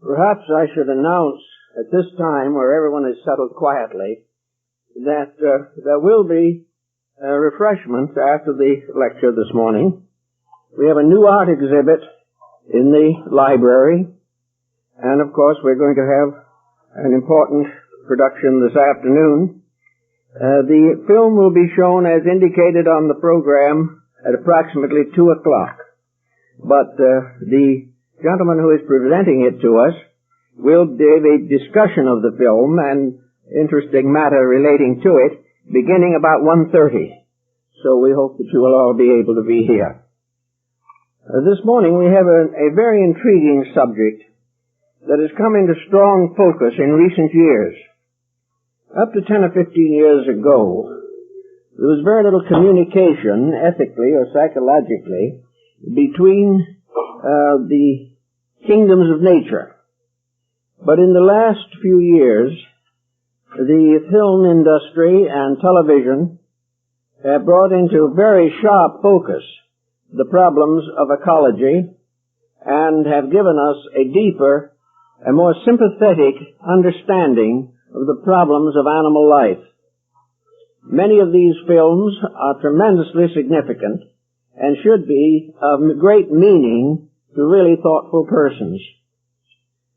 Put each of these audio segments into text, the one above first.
Perhaps I should announce at this time, where everyone is settled quietly, that there will be refreshments after the lecture this morning. We have a new art exhibit in the library, and of course we're going to have an important production this afternoon. The film will be shown as indicated on the program at approximately 2 o'clock. But the gentleman who is presenting it to us will give a discussion of the film and interesting matter relating to it beginning about 1:30. So we hope that you will all be able to be here. This morning we have a very intriguing subject that has come into strong focus in recent years. Up to 10 or 15 years ago, there was very little communication, ethically or psychologically, between the kingdoms of nature. But in the last few years, the film industry and television have brought into very sharp focus the problems of ecology and have given us a deeper, a more sympathetic understanding of the problems of animal life. Many of these films are tremendously significant and should be of great meaning to really thoughtful persons.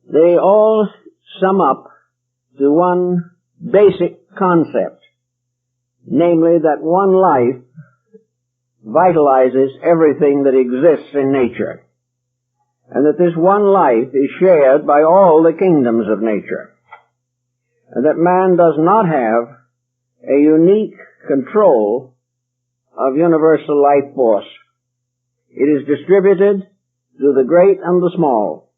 They all sum up to one basic concept, namely that one life vitalizes everything that exists in nature, and that this one life is shared by all the kingdoms of nature, and that man does not have a unique control of universal life force. It is distributed to the great and the small,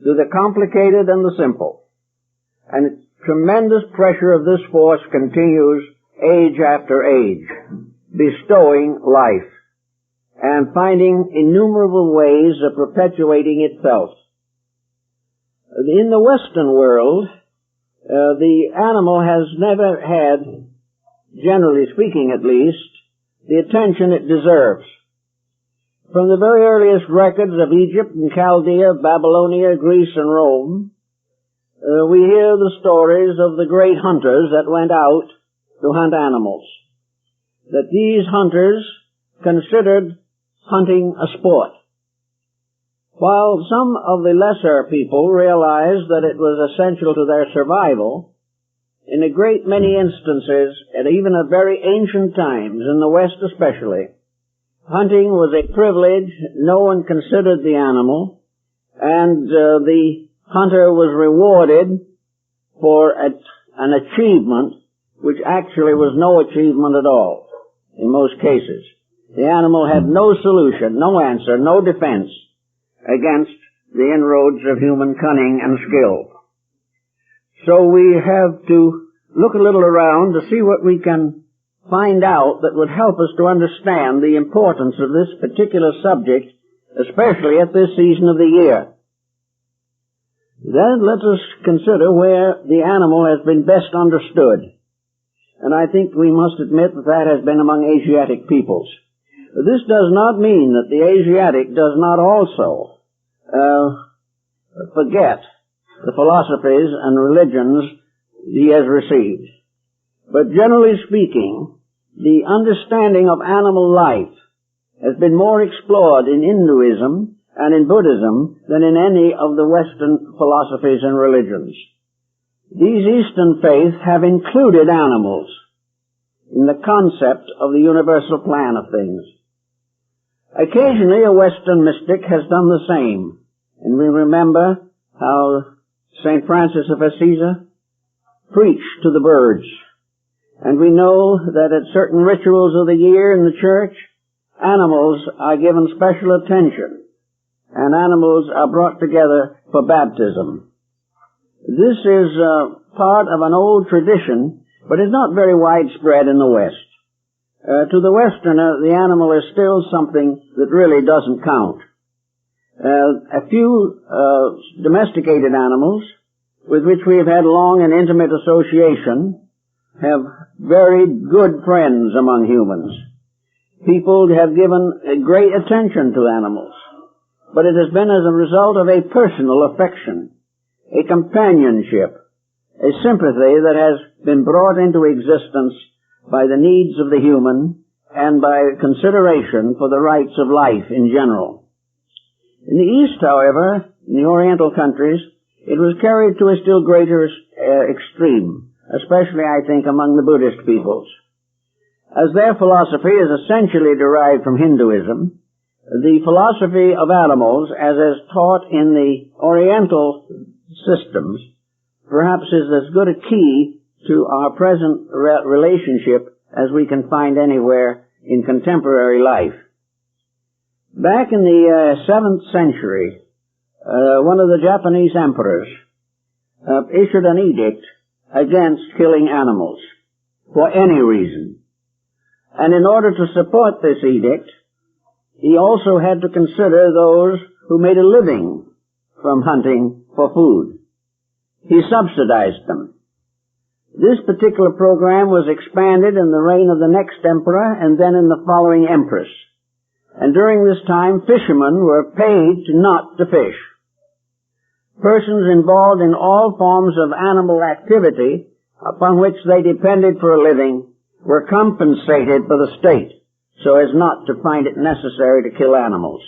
to the complicated and the simple, and tremendous pressure of this force continues age after age, bestowing life and finding innumerable ways of perpetuating itself. In the Western world, the animal has never had, generally speaking at least, the attention it deserves. From the very earliest records of Egypt and Chaldea, Babylonia, Greece and Rome, we hear the stories of the great hunters that went out to hunt animals. That these hunters considered hunting a sport, while some of the lesser people realized that it was essential to their survival. In a great many instances, and even at very ancient times, in the West especially, hunting was a privilege. No one considered the animal, and the hunter was rewarded for an achievement which actually was no achievement at all in most cases. The animal had no solution, no answer, no defense against the inroads of human cunning and skill. So we have to look a little around to see what we can find out that would help us to understand the importance of this particular subject, especially at this season of the year. Then let us consider where the animal has been best understood. And I think we must admit that that has been among Asiatic peoples. This does not mean that the Asiatic does not also forget the philosophies and religions he has received. But generally speaking, the understanding of animal life has been more explored in Hinduism and in Buddhism than in any of the Western philosophies and religions. These Eastern faiths have included animals in the concept of the universal plan of things. Occasionally a Western mystic has done the same, and we remember how St. Francis of Assisi preached to the birds. And we know that at certain rituals of the year in the church, animals are given special attention, and animals are brought together for baptism. This is part of an old tradition, but is not very widespread in the West. To the Westerner, the animal is still something that really doesn't count. A few domesticated animals with which we have had long and intimate association have very good friends among humans. People have given a great attention to animals, but it has been as a result of a personal affection a companionship, a sympathy that has been brought into existence by the needs of the human and by consideration for the rights of life in general. In the East, however, in the Oriental countries, it was carried to a still greater extreme, especially, I think, among the Buddhist peoples. As their philosophy is essentially derived from Hinduism, the philosophy of animals, as is taught in the Oriental systems, perhaps is as good a key to our present relationship as we can find anywhere in contemporary life. Back in the 7th century, one of the Japanese emperors issued an edict against killing animals for any reason. And in order to support this edict, he also had to consider those who made a living from hunting for food. He subsidized them. This particular program was expanded in the reign of the next emperor and then in the following empress. And during this time, fishermen were paid not to fish. Persons involved in all forms of animal activity upon which they depended for a living were compensated by the state so as not to find it necessary to kill animals.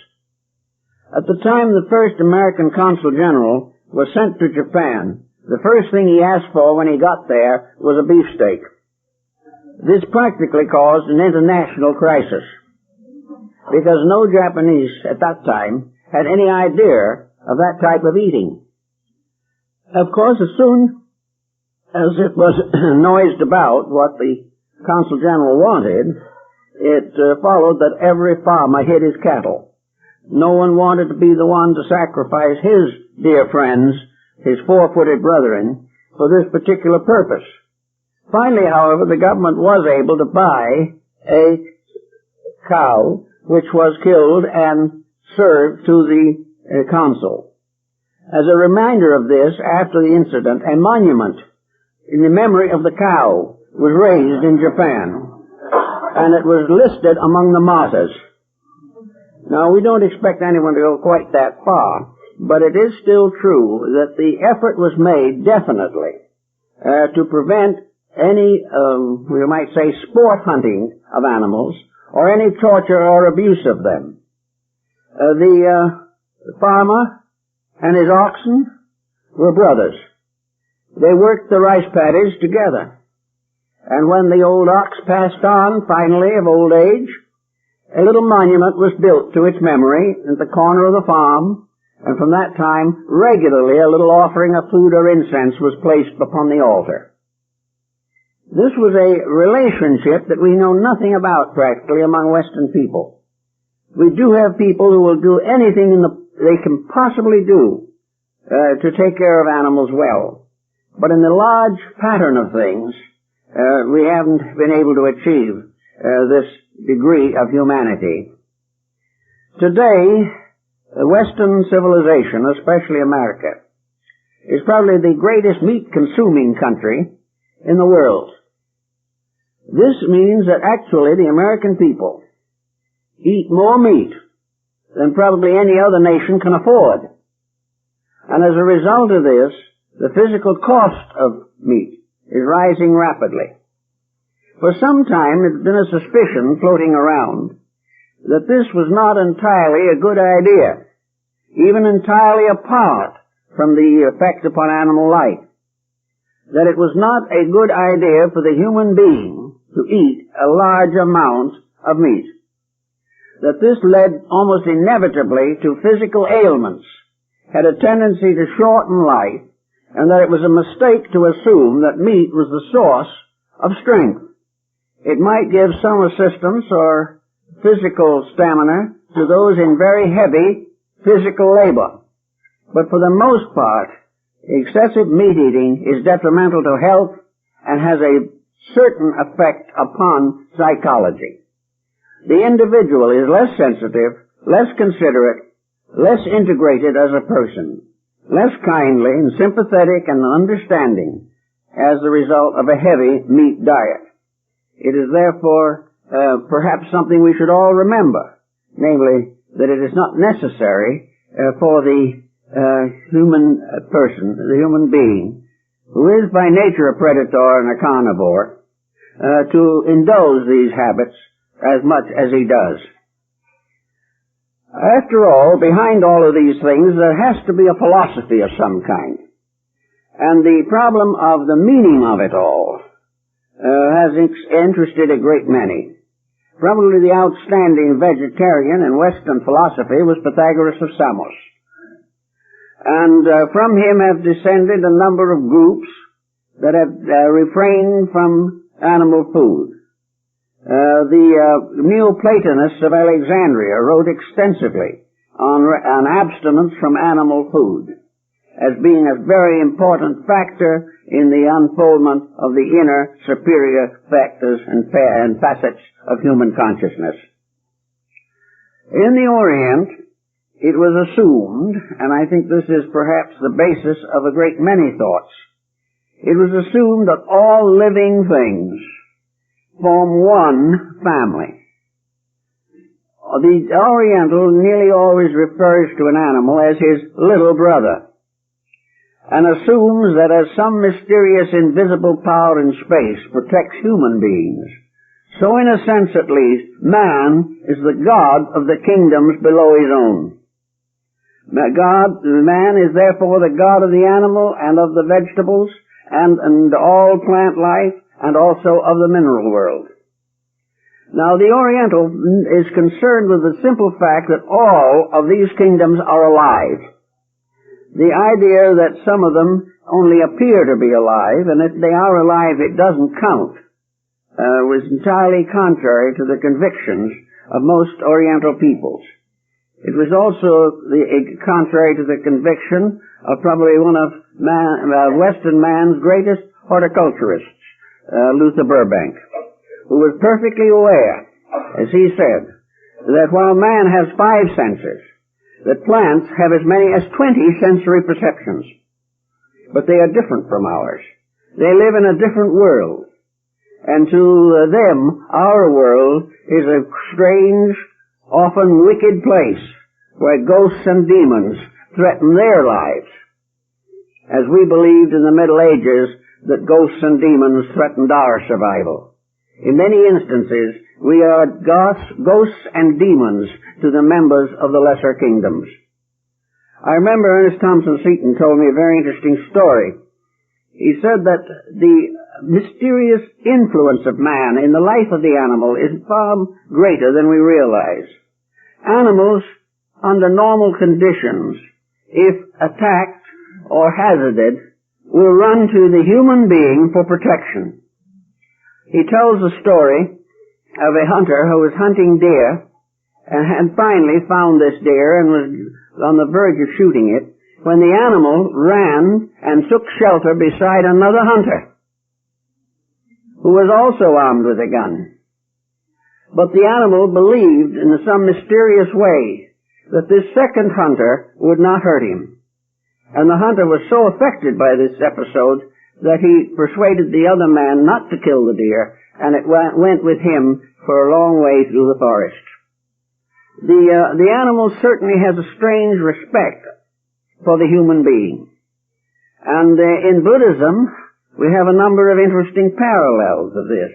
At the time the first American consul general was sent to Japan, the first thing he asked for when he got there was a beefsteak. This practically caused an international crisis, because no Japanese at that time had any idea of that type of eating. Of course, as soon as it was noised about what the consul general wanted, it followed that every farmer hid his cattle. No one wanted to be the one to sacrifice his dear friends, his four-footed brethren, for this particular purpose. Finally, however, the government was able to buy a cow which was killed and served to the consul. As a reminder of this, after the incident, a monument in the memory of the cow was raised in Japan, and it was listed among the martyrs. Now, we don't expect anyone to go quite that far, but it is still true that the effort was made definitely to prevent any, we might say, sport hunting of animals or any torture or abuse of them. The farmer and his oxen were brothers. They worked the rice paddies together. And when the old ox passed on, finally, of old age, a little monument was built to its memory at the corner of the farm, and from that time, regularly a little offering of food or incense was placed upon the altar. This was a relationship that we know nothing about practically among Western people. We do have people who will do anything they can possibly do to take care of animals well. But in the large pattern of things, we haven't been able to achieve this degree of humanity. Today, Western civilization, especially America, is probably the greatest meat-consuming country in the world. This means that actually the American people eat more meat than probably any other nation can afford. And as a result of this, the physical cost of meat is rising rapidly. For some time, there's been a suspicion floating around that this was not entirely a good idea, even entirely apart from the effect upon animal life. That it was not a good idea for the human being to eat a large amount of meat. That this led almost inevitably to physical ailments, had a tendency to shorten life, and that it was a mistake to assume that meat was the source of strength. It might give some assistance or physical stamina to those in very heavy physical labor. But for the most part, excessive meat eating is detrimental to health and has a certain effect upon psychology. The individual is less sensitive, less considerate, less integrated as a person, less kindly and sympathetic and understanding as the result of a heavy meat diet. It is therefore perhaps something we should all remember, namely that it is not necessary for the human person, the human being, who is by nature a predator and a carnivore, to indulge these habits as much as he does. After all, behind all of these things, there has to be a philosophy of some kind. And the problem of the meaning of it all has interested a great many. Probably the outstanding vegetarian in Western philosophy was Pythagoras of Samos. And from him have descended a number of groups that have refrained from animal food. The Neoplatonists of Alexandria wrote extensively on abstinence from animal food as being a very important factor in the unfoldment of the inner superior factors and facets of human consciousness. In the Orient, it was assumed, and I think this is perhaps the basis of a great many thoughts, it was assumed that all living things form one family. The Oriental nearly always refers to an animal as his little brother, and assumes that as some mysterious invisible power in space protects human beings, so in a sense at least, man is the god of the kingdoms below his own. Man is therefore the god of the animal and of the vegetables and all plant life and also of the mineral world. Now the Oriental is concerned with the simple fact that all of these kingdoms are alive. The idea that some of them only appear to be alive, and if they are alive it doesn't count, was entirely contrary to the convictions of most Oriental peoples. It was also contrary to the conviction of probably one of Western man's greatest horticulturists, Luther Burbank, who was perfectly aware, as he said, that while man has 5 senses, that plants have as many as 20 sensory perceptions. But they are different from ours. They live in a different world. And to them, our world is a strange, often wicked place where ghosts and demons threaten their lives, as we believed in the Middle Ages that ghosts and demons threatened our survival. In many instances, we are ghosts and demons to the members of the lesser kingdoms. I remember Ernest Thompson Seton told me a very interesting story. He said that the mysterious influence of man in the life of the animal is far greater than we realize. Animals, under normal conditions, if attacked or hazarded, will run to the human being for protection. He tells a story of a hunter who was hunting deer and had finally found this deer and was on the verge of shooting it when the animal ran and took shelter beside another hunter who was also armed with a gun. But the animal believed in some mysterious way that this second hunter would not hurt him. And the hunter was so affected by this episode that he persuaded the other man not to kill the deer, and it went with him for a long way through the forest. The animal certainly has a strange respect for the human being. And in Buddhism, we have a number of interesting parallels of this.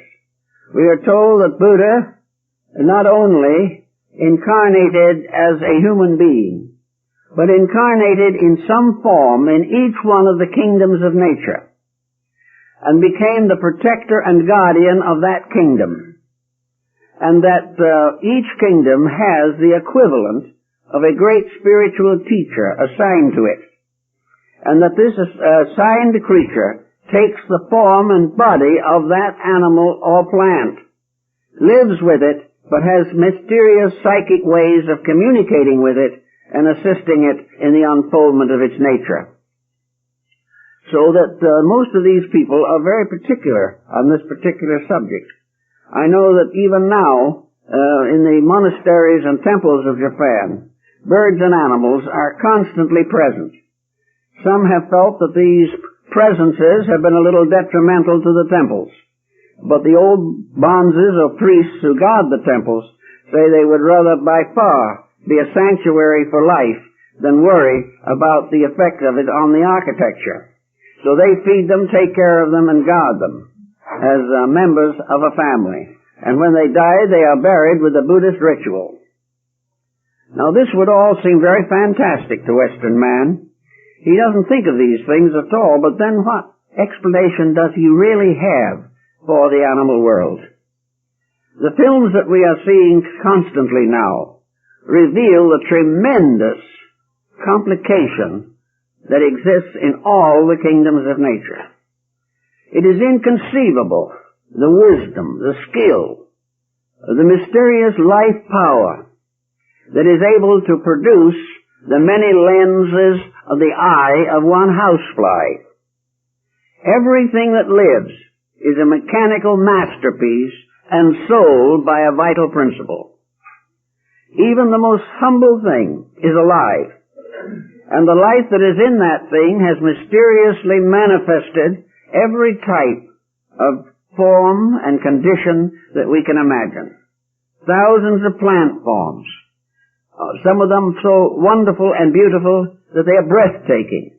We are told that Buddha not only incarnated as a human being, but incarnated in some form in each one of the kingdoms of nature, and became the protector and guardian of that kingdom, and that each kingdom has the equivalent of a great spiritual teacher assigned to it, and that this assigned creature takes the form and body of that animal or plant, lives with it, but has mysterious psychic ways of communicating with it and assisting it in the unfoldment of its nature. So that most of these people are very particular on this particular subject. I know that even now, in the monasteries and temples of Japan, birds and animals are constantly present. Some have felt that these presences have been a little detrimental to the temples, but the old bonzes or priests who guard the temples say they would rather by far be a sanctuary for life than worry about the effect of it on the architecture. So they feed them, take care of them, and guard them as members of a family. And when they die, they are buried with the Buddhist ritual. Now this would all seem very fantastic to Western man. He doesn't think of these things at all, but then what explanation does he really have for the animal world? The films that we are seeing constantly now reveal the tremendous complication that exists in all the kingdoms of nature. It is inconceivable, the wisdom, the skill, the mysterious life power that is able to produce the many lenses of the eye of one housefly. Everything that lives is a mechanical masterpiece and sold by a vital principle. Even the most humble thing is alive, and the life that is in that thing has mysteriously manifested every type of form and condition that we can imagine. Thousands of plant forms, some of them so wonderful and beautiful that they are breathtaking.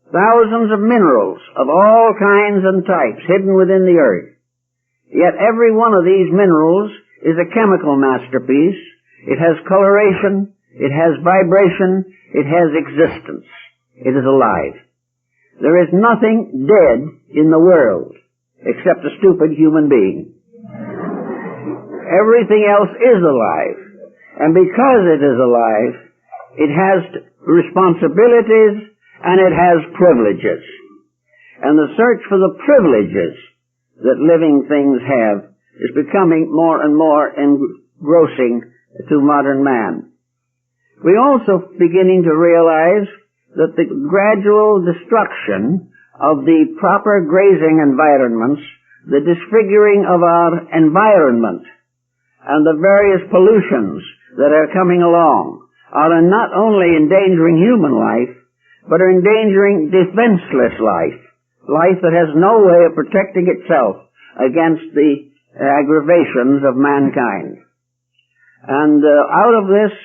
Thousands of minerals of all kinds and types hidden within the earth. Yet every one of these minerals is a chemical masterpiece. It has coloration, it has vibration, it has existence. It is alive. There is nothing dead in the world except a stupid human being. Everything else is alive. And because it is alive, it has responsibilities and it has privileges. And the search for the privileges that living things have is becoming more and more engrossing to modern man. We're also beginning to realize that the gradual destruction of the proper grazing environments, the disfiguring of our environment, and the various pollutions that are coming along are not only endangering human life, but are endangering defenseless life, life that has no way of protecting itself against the aggravations of mankind. And out of this,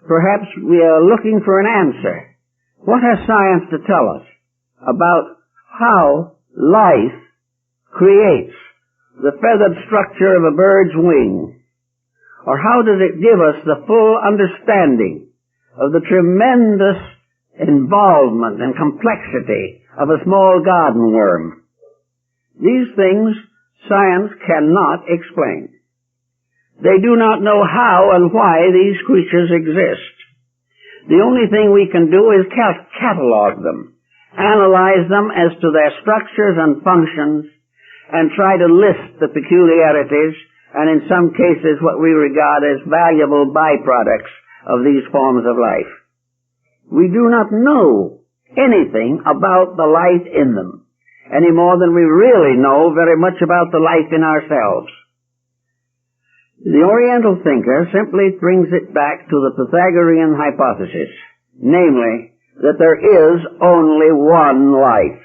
perhaps we are looking for an answer. What has science to tell us about how life creates the feathered structure of a bird's wing? Or how does it give us the full understanding of the tremendous involvement and complexity of a small garden worm? These things science cannot explain. They do not know how and why these creatures exist. The only thing we can do is catalog them, analyze them as to their structures and functions, and try to list the peculiarities and in some cases what we regard as valuable byproducts of these forms of life. We do not know anything about the life in them, any more than we really know very much about the life in ourselves. The Oriental thinker simply brings it back to the Pythagorean hypothesis, namely, that there is only one life.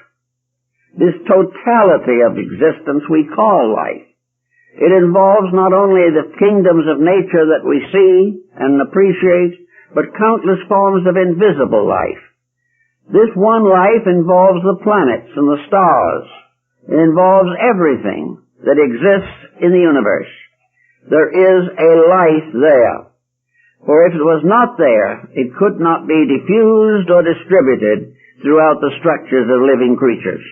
This totality of existence we call life. It involves not only the kingdoms of nature that we see and appreciate, but countless forms of invisible life. This one life involves the planets and the stars. It involves everything that exists in the universe. There is a life there. For if it was not there, it could not be diffused or distributed throughout the structures of living creatures.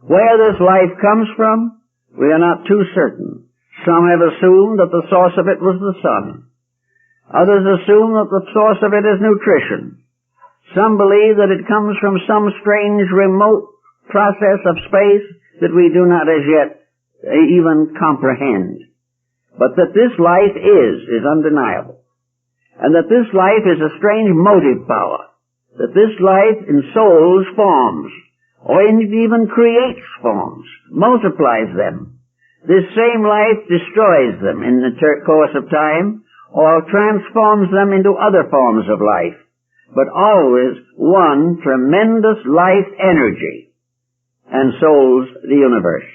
Where this life comes from, we are not too certain. Some have assumed that the source of it was the sun. Others assume that the source of it is nutrition. Some believe that it comes from some strange remote process of space that we do not as yet even comprehend. But that this life is undeniable. And that this life is a strange motive power. That this life ensouls forms, or even creates forms, multiplies them. This same life destroys them in the course of time, or transforms them into other forms of life. But always one tremendous life energy ensouls the universe.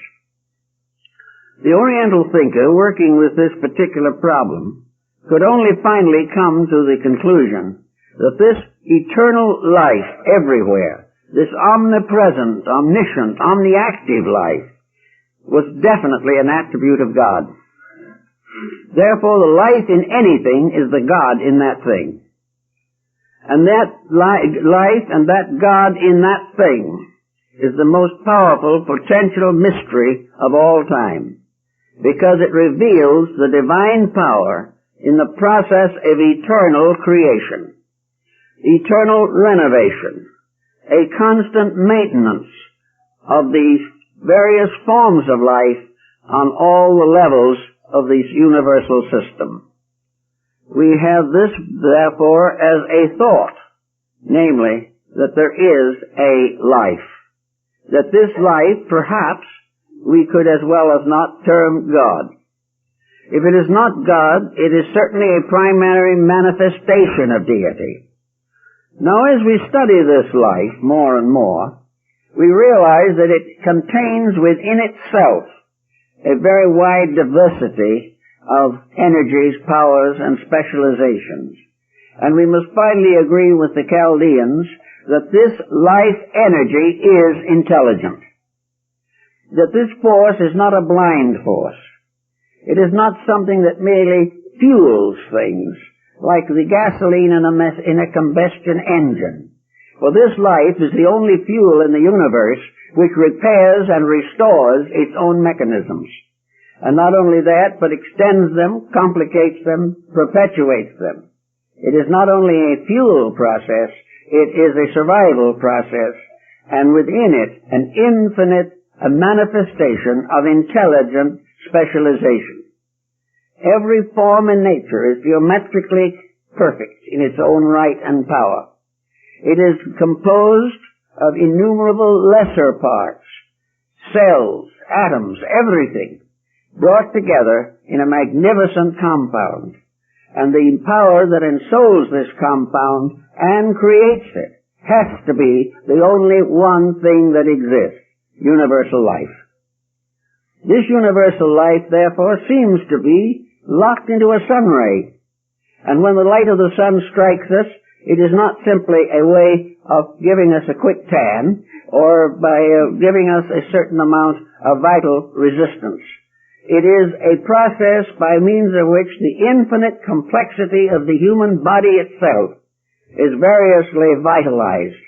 The Oriental thinker, working with this particular problem, could only finally come to the conclusion that this eternal life everywhere, this omnipresent, omniscient, omniactive life, was definitely an attribute of God. Therefore, the life in anything is the God in that thing. And that life and that God in that thing is the most powerful potential mystery of all time, because it reveals the divine power in the process of eternal creation, eternal renovation, a constant maintenance of these various forms of life on all the levels of this universal system. We have this, therefore, as a thought, namely, that there is a life. That this life, perhaps, we could as well as not term God. If it is not God, it is certainly a primary manifestation of deity. Now, as we study this life more and more, we realize that it contains within itself a very wide diversity of energies, powers, and specializations. And we must finally agree with the Chaldeans that this life energy is intelligent. That this force is not a blind force. It is not something that merely fuels things, like the gasoline in a combustion engine. For this life is the only fuel in the universe which repairs and restores its own mechanisms. And not only that, but extends them, complicates them, perpetuates them. It is not only a fuel process, it is a survival process, and within it an infinite manifestation of intelligent specialization. Every form in nature is geometrically perfect in its own right and power. It is composed of innumerable lesser parts, cells, atoms, everything, brought together in a magnificent compound. And the power that ensouls this compound and creates it has to be the only one thing that exists, universal life. This universal life, therefore, seems to be locked into a sun ray. And when the light of the sun strikes us, it is not simply a way of giving us a quick tan or by giving us a certain amount of vital resistance. It is a process by means of which the infinite complexity of the human body itself is variously vitalized.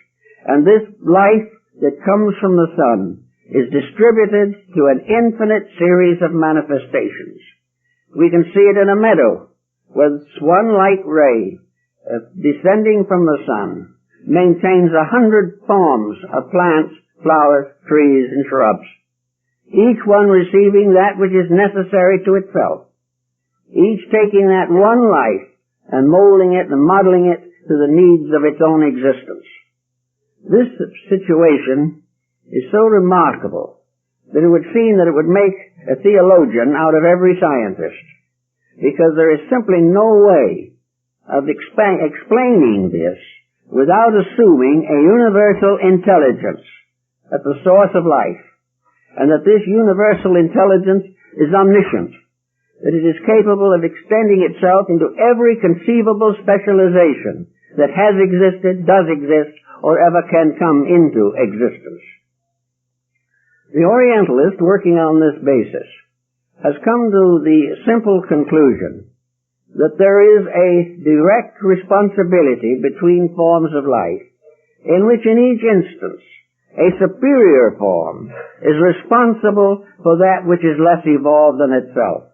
And this life that comes from the sun is distributed to an infinite series of manifestations. We can see it in a meadow, where one light ray descending from the sun maintains 100 forms of plants, flowers, trees, and shrubs, each one receiving that which is necessary to itself, each taking that one life and molding it and modeling it to the needs of its own existence. This situation is so remarkable that it would seem that it would make a theologian out of every scientist, because there is simply no way of explaining this without assuming a universal intelligence at the source of life, and that this universal intelligence is omniscient, that it is capable of extending itself into every conceivable specialization that has existed, does exist, or ever can come into existence. The Orientalist, working on this basis, has come to the simple conclusion that there is a direct responsibility between forms of life, in which in each instance a superior form is responsible for that which is less evolved than itself.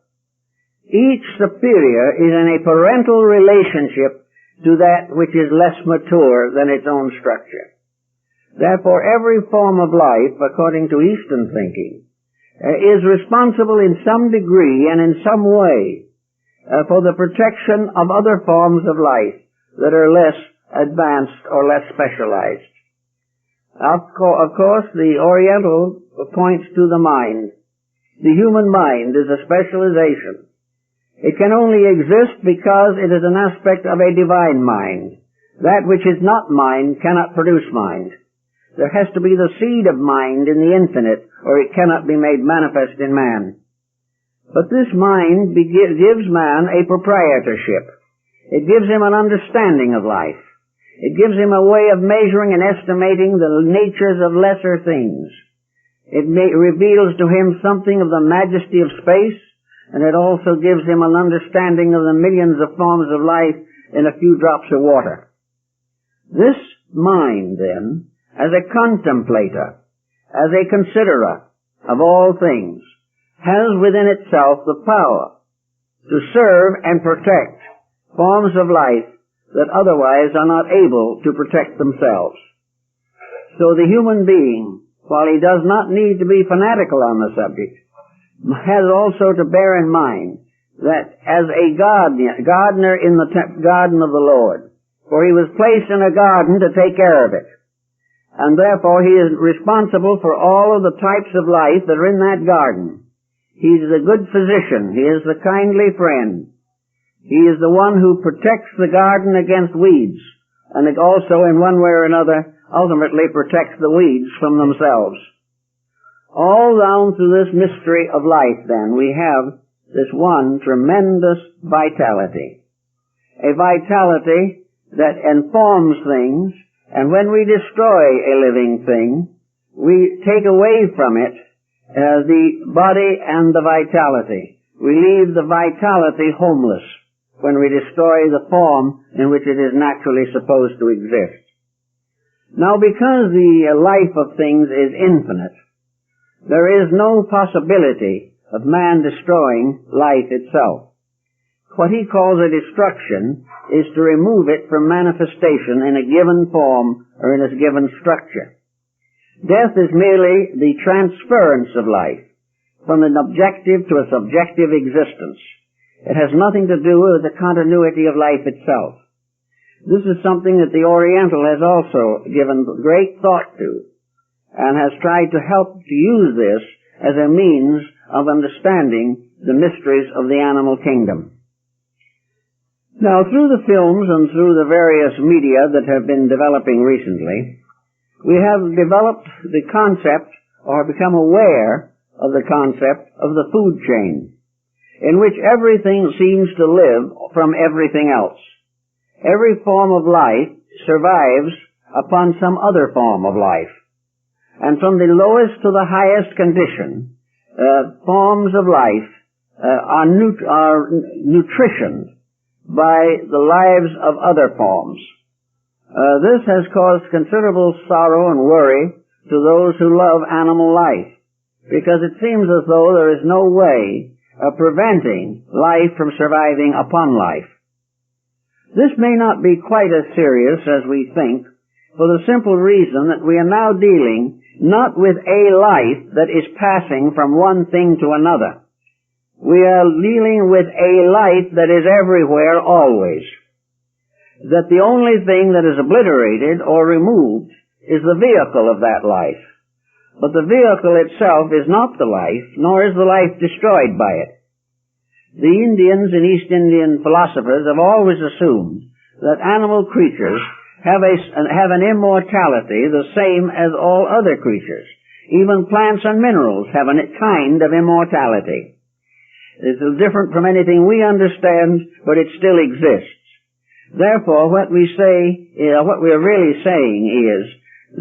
Each superior is in a parental relationship to that which is less mature than its own structure. Therefore, every form of life, according to Eastern thinking, is responsible in some degree and in some way for the protection of other forms of life that are less advanced or less specialized. Of course, the Oriental points to the mind. The human mind is a specialization. It can only exist because it is an aspect of a divine mind. That which is not mind cannot produce mind. There has to be the seed of mind in the infinite, or it cannot be made manifest in man. But this mind gives man a proprietorship. It gives him an understanding of life. It gives him a way of measuring and estimating the natures of lesser things. It reveals to him something of the majesty of space, and it also gives him an understanding of the millions of forms of life in a few drops of water. This mind, then, as a contemplator, as a considerer of all things, has within itself the power to serve and protect forms of life that otherwise are not able to protect themselves. So the human being, while he does not need to be fanatical on the subject, has also to bear in mind that as a gardener in the garden of the Lord, for he was placed in a garden to take care of it, and therefore he is responsible for all of the types of life that are in that garden. He is the good physician. He is the kindly friend. He is the one who protects the garden against weeds, and it also, in one way or another, ultimately protects the weeds from themselves. All down through this mystery of life, then, we have this one tremendous vitality. A vitality that informs things, and when we destroy a living thing, we take away from it the body and the vitality. We leave the vitality homeless when we destroy the form in which it is naturally supposed to exist. Now, because the life of things is infinite, there is no possibility of man destroying life itself. What he calls a destruction is to remove it from manifestation in a given form or in a given structure. Death is merely the transference of life from an objective to a subjective existence. It has nothing to do with the continuity of life itself. This is something that the Oriental has also given great thought to, and has tried to help to use this as a means of understanding the mysteries of the animal kingdom. Now, through the films and through the various media that have been developing recently, we have developed the concept, or become aware of the concept, of the food chain, in which everything seems to live from everything else. Every form of life survives upon some other form of life. And from the lowest to the highest condition, forms of life are nutritioned by the lives of other forms. This has caused considerable sorrow and worry to those who love animal life, because it seems as though there is no way of preventing life from surviving upon life. This may not be quite as serious as we think, for the simple reason that we are now dealing not with a life that is passing from one thing to another. We are dealing with a life that is everywhere always. That the only thing that is obliterated or removed is the vehicle of that life. But the vehicle itself is not the life, nor is the life destroyed by it. The Indians and East Indian philosophers have always assumed that animal creatures have an immortality the same as all other creatures. Even plants and minerals have a kind of immortality. It's different from anything we understand, but it still exists. Therefore, what we are really saying is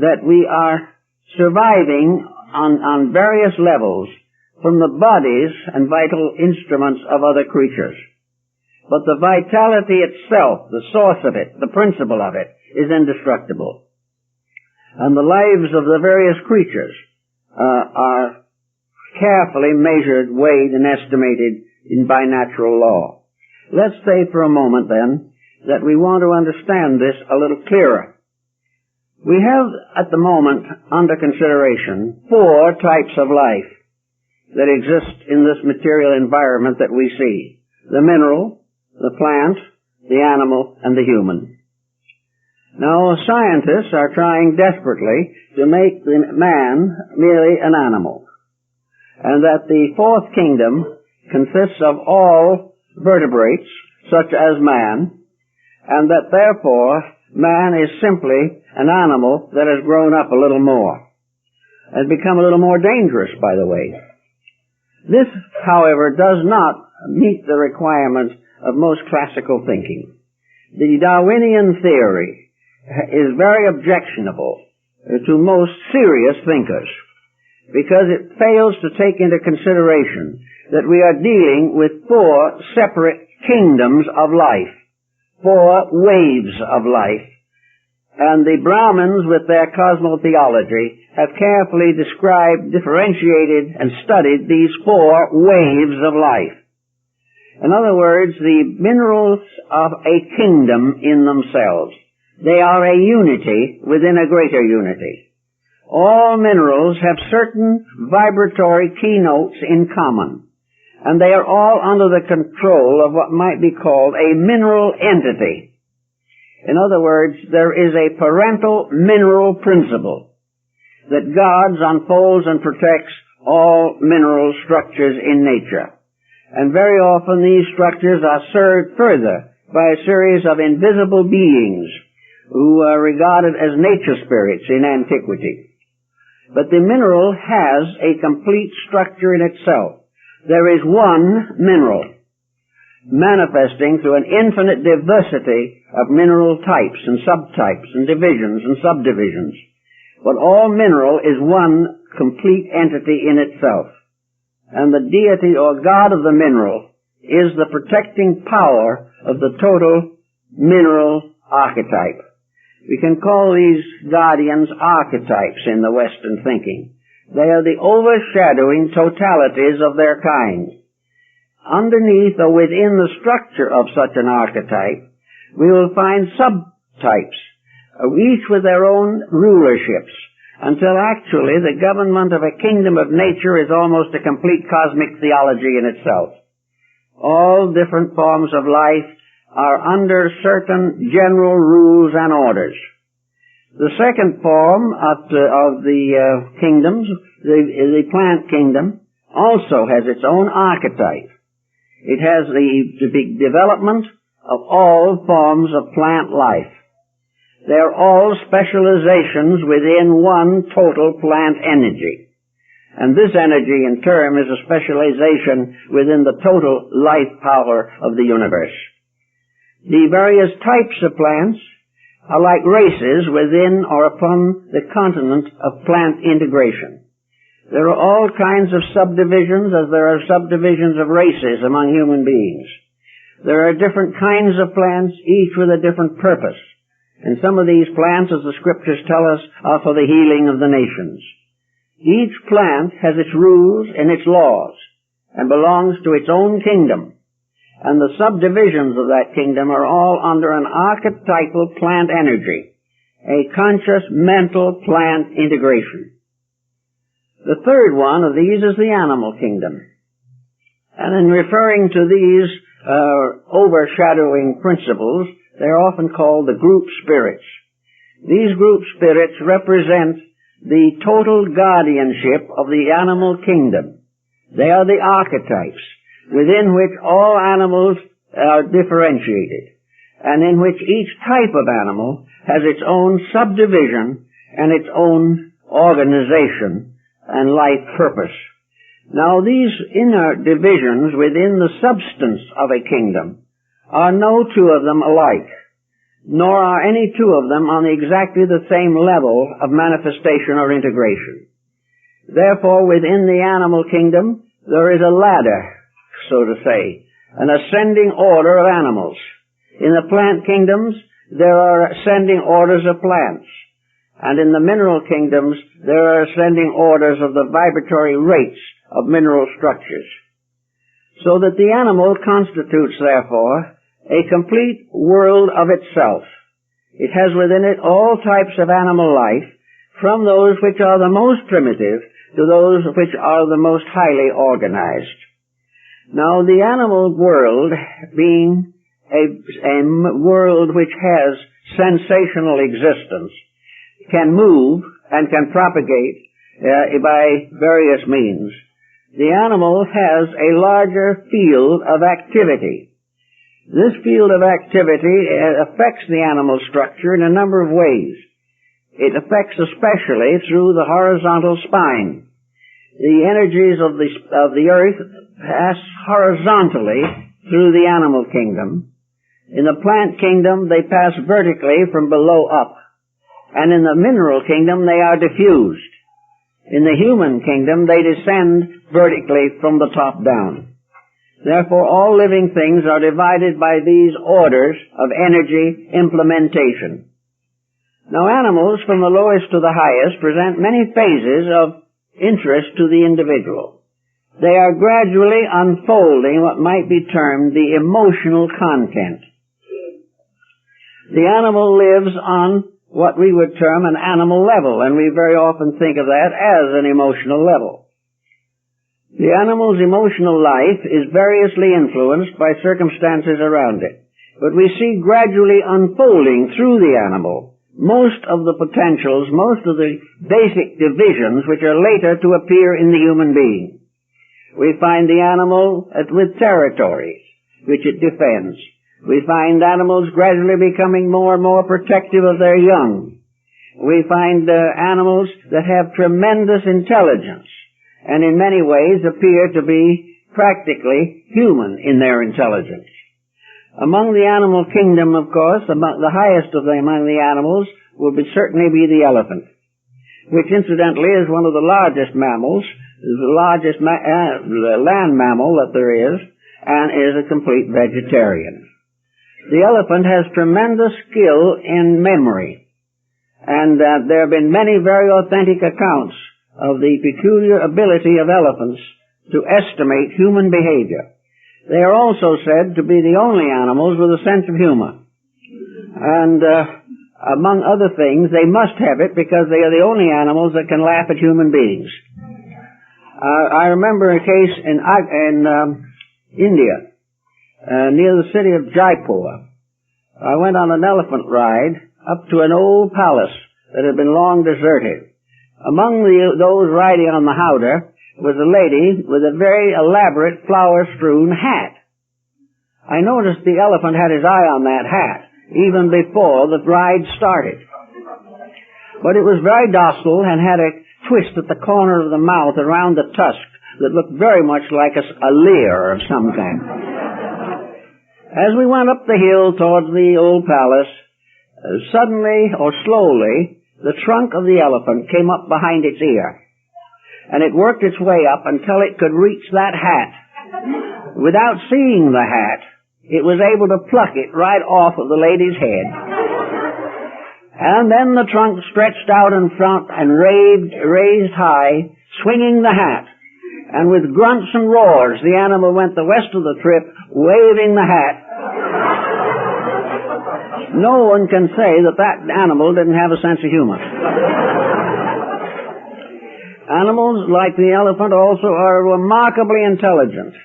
that we are surviving on various levels from the bodies and vital instruments of other creatures. But the vitality itself, the source of it, the principle of it, is indestructible. And the lives of the various creatures are carefully measured, weighed, and estimated by natural law. Let's say for a moment, then, that we want to understand this a little clearer. We have, at the moment, under consideration, 4 types of life that exist in this material environment that we see: the mineral, the plant, the animal, and the human. Now, scientists are trying desperately to make the man merely an animal, and that the 4th kingdom consists of all vertebrates, such as man, and that therefore man is simply an animal that has grown up a little more, and become a little more dangerous, by the way. This, however, does not meet the requirements of most classical thinking. The Darwinian theory is very objectionable to most serious thinkers, because it fails to take into consideration that we are dealing with four separate kingdoms of life, four waves of life, and the Brahmins with their cosmotheology have carefully described, differentiated, and studied these four waves of life. In other words, the minerals of a kingdom in themselves. They are a unity within a greater unity. All minerals have certain vibratory keynotes in common, and they are all under the control of what might be called a mineral entity. In other words, there is a parental mineral principle that guards, unfolds, and protects all mineral structures in nature. And very often these structures are served further by a series of invisible beings who are regarded as nature spirits in antiquity. But the mineral has a complete structure in itself. There is one mineral, manifesting through an infinite diversity of mineral types and subtypes and divisions and subdivisions. But all mineral is one complete entity in itself. And the deity or God of the mineral is the protecting power of the total mineral archetype. We can call these guardians archetypes in the Western thinking. They are the overshadowing totalities of their kind. Underneath or within the structure of such an archetype, we will find subtypes, each with their own rulerships, until actually the government of a kingdom of nature is almost a complete cosmic theology in itself. All different forms of life are under certain general rules and orders. The second form of the kingdoms, the plant kingdom, also has its own archetype. It has the development of all forms of plant life. They are all specializations within one total plant energy. And this energy in turn is a specialization within the total life power of the universe. The various types of plants are like races within or upon the continent of plant integration. There are all kinds of subdivisions as there are subdivisions of races among human beings. There are different kinds of plants, each with a different purpose. And some of these plants, as the scriptures tell us, are for the healing of the nations. Each plant has its rules and its laws and belongs to its own kingdom. And the subdivisions of that kingdom are all under an archetypal plant energy, a conscious mental plant integration. The third one of these is the animal kingdom. And in referring to these overshadowing principles, they are often called the group spirits. These group spirits represent the total guardianship of the animal kingdom. They are the archetypes within which all animals are differentiated, and in which each type of animal has its own subdivision and its own organization and life purpose. Now these inner divisions within the substance of a kingdom are no two of them alike, nor are any two of them on exactly the same level of manifestation or integration. Therefore, within the animal kingdom, there is a ladder, so to say, an ascending order of animals. In the plant kingdoms, there are ascending orders of plants. And in the mineral kingdoms, there are ascending orders of the vibratory rates of mineral structures. So that the animal constitutes, therefore, a complete world of itself. It has within it all types of animal life, from those which are the most primitive to those which are the most highly organized. Now, the animal world, being a world which has sensational existence, can move and can propagate by various means. The animal has a larger field of activity. This field of activity affects the animal structure in a number of ways. It affects especially through the horizontal spine. The energies of the earth pass horizontally through the animal kingdom, In the plant kingdom, they pass vertically from below up. And in the mineral kingdom, they are diffused. In the human kingdom, they descend vertically from the top down. Therefore, all living things are divided by these orders of energy implementation. Now, animals from the lowest to the highest present many phases of interest to the individual. They are gradually unfolding what might be termed the emotional content. The animal lives on what we would term an animal level, and we very often think of that as an emotional level. The animal's emotional life is variously influenced by circumstances around it, but we see gradually unfolding through the animal most of the potentials, most of the basic divisions which are later to appear in the human being. We find the animal with territories, which it defends. We find animals gradually becoming more and more protective of their young. We find animals that have tremendous intelligence, and in many ways appear to be practically human in their intelligence. Among the animal kingdom, of course, among the highest of them among the animals will certainly be the elephant, which incidentally is one of the largest mammals, the largest land mammal that there is, and is a complete vegetarian. The elephant has tremendous skill in memory, and there have been many very authentic accounts of the peculiar ability of elephants to estimate human behavior. They are also said to be the only animals with a sense of humor. And among other things, they must have it because they are the only animals that can laugh at human beings. I remember a case in India, near the city of Jaipur. I went on an elephant ride up to an old palace that had been long deserted. Among those riding on the howdah was a lady with a very elaborate flower-strewn hat. I noticed the elephant had his eye on that hat even before the ride started. But it was very docile and had a twist at the corner of the mouth around the tusk that looked very much like a leer of some kind. As we went up the hill towards the old palace, suddenly or slowly, the trunk of the elephant came up behind its ear, and it worked its way up until it could reach that hat. Without seeing the hat, it was able to pluck it right off of the lady's head. And then the trunk stretched out in front and raised high, swinging the hat. And with grunts and roars, the animal went the rest of the trip, waving the hat. No one can say that that animal didn't have a sense of humor. Animals, like the elephant, also are remarkably intelligent.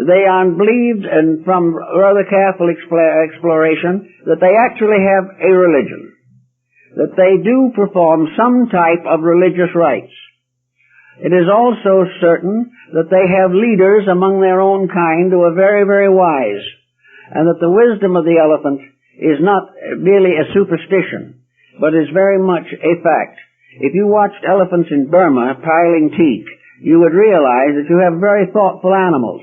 They are believed, and from rather careful exploration, that they actually have a religion, that they do perform some type of religious rites. It is also certain that they have leaders among their own kind who are very, very wise, and that the wisdom of the elephant is not merely a superstition, but is very much a fact. If you watched elephants in Burma piling teak, you would realize that you have very thoughtful animals.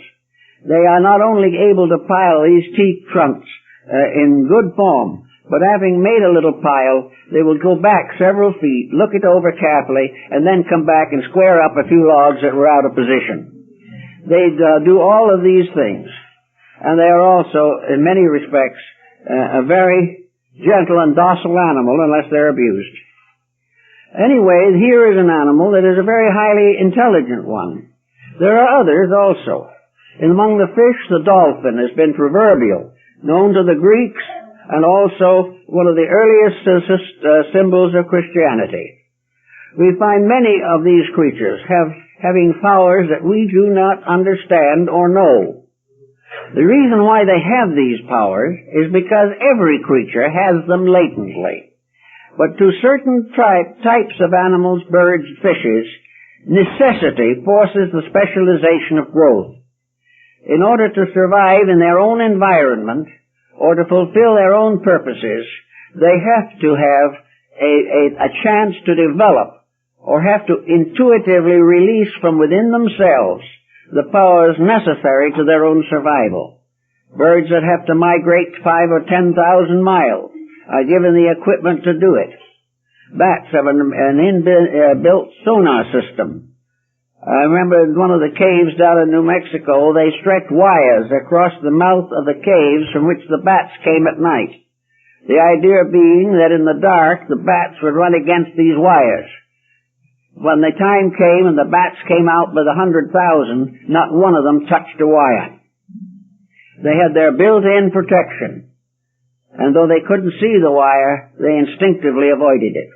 They are not only able to pile these teak trunks in good form, but having made a little pile, they will go back several feet, look it over carefully, and then come back and square up a few logs that were out of position. They do all of these things, and they are also, in many respects, a very gentle and docile animal unless they're abused. Anyway, here is an animal that is a very highly intelligent one. There are others also. Among the fish, the dolphin has been proverbial, known to the Greeks, and also one of the earliest symbols of Christianity. We find many of these creatures having powers that we do not understand or know. The reason why they have these powers is because every creature has them latently. But to certain types of animals, birds, fishes, necessity forces the specialization of growth. In order to survive in their own environment, or to fulfill their own purposes, they have to have a chance to develop, or have to intuitively release from within themselves the powers necessary to their own survival. Birds that have to migrate 5,000 or 10,000 miles are given the equipment to do it. Bats have an inbuilt sonar system. I remember in one of the caves down in New Mexico, they stretched wires across the mouth of the caves from which the bats came at night. The idea being that in the dark, the bats would run against these wires. When the time came and the bats came out by the 100,000, not one of them touched a wire. They had their built-in protection. And though they couldn't see the wire, they instinctively avoided it.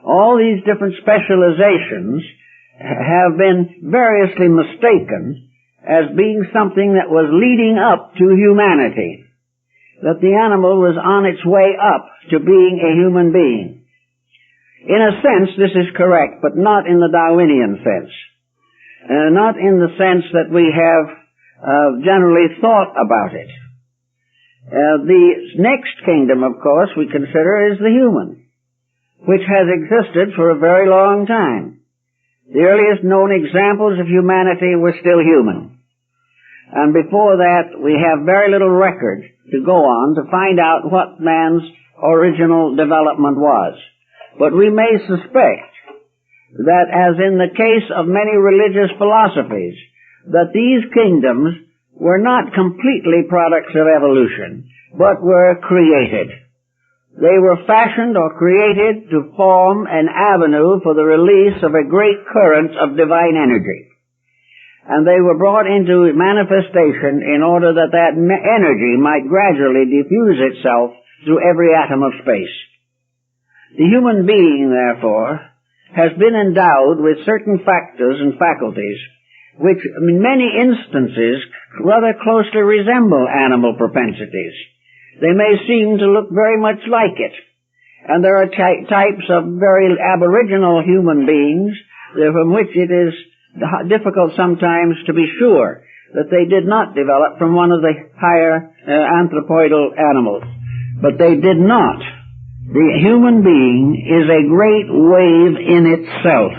All these different specializations have been variously mistaken as being something that was leading up to humanity. That the animal was on its way up to being a human being. In a sense, this is correct, but not in the Darwinian sense. Not in the sense that we have generally thought about it. The next kingdom, of course, we consider is the human, which has existed for a very long time. The earliest known examples of humanity were still human. And before that, we have very little record to go on to find out what man's original development was. But we may suspect that, as in the case of many religious philosophies, that these kingdoms were not completely products of evolution, but were created. They were fashioned or created to form an avenue for the release of a great current of divine energy. And they were brought into manifestation in order that that energy might gradually diffuse itself through every atom of space. The human being, therefore, has been endowed with certain factors and faculties which, in many instances, rather closely resemble animal propensities. They may seem to look very much like it. And there are types of very aboriginal human beings from which it is difficult sometimes to be sure that they did not develop from one of the higher anthropoidal animals. But they did not. The human being is a great wave in itself.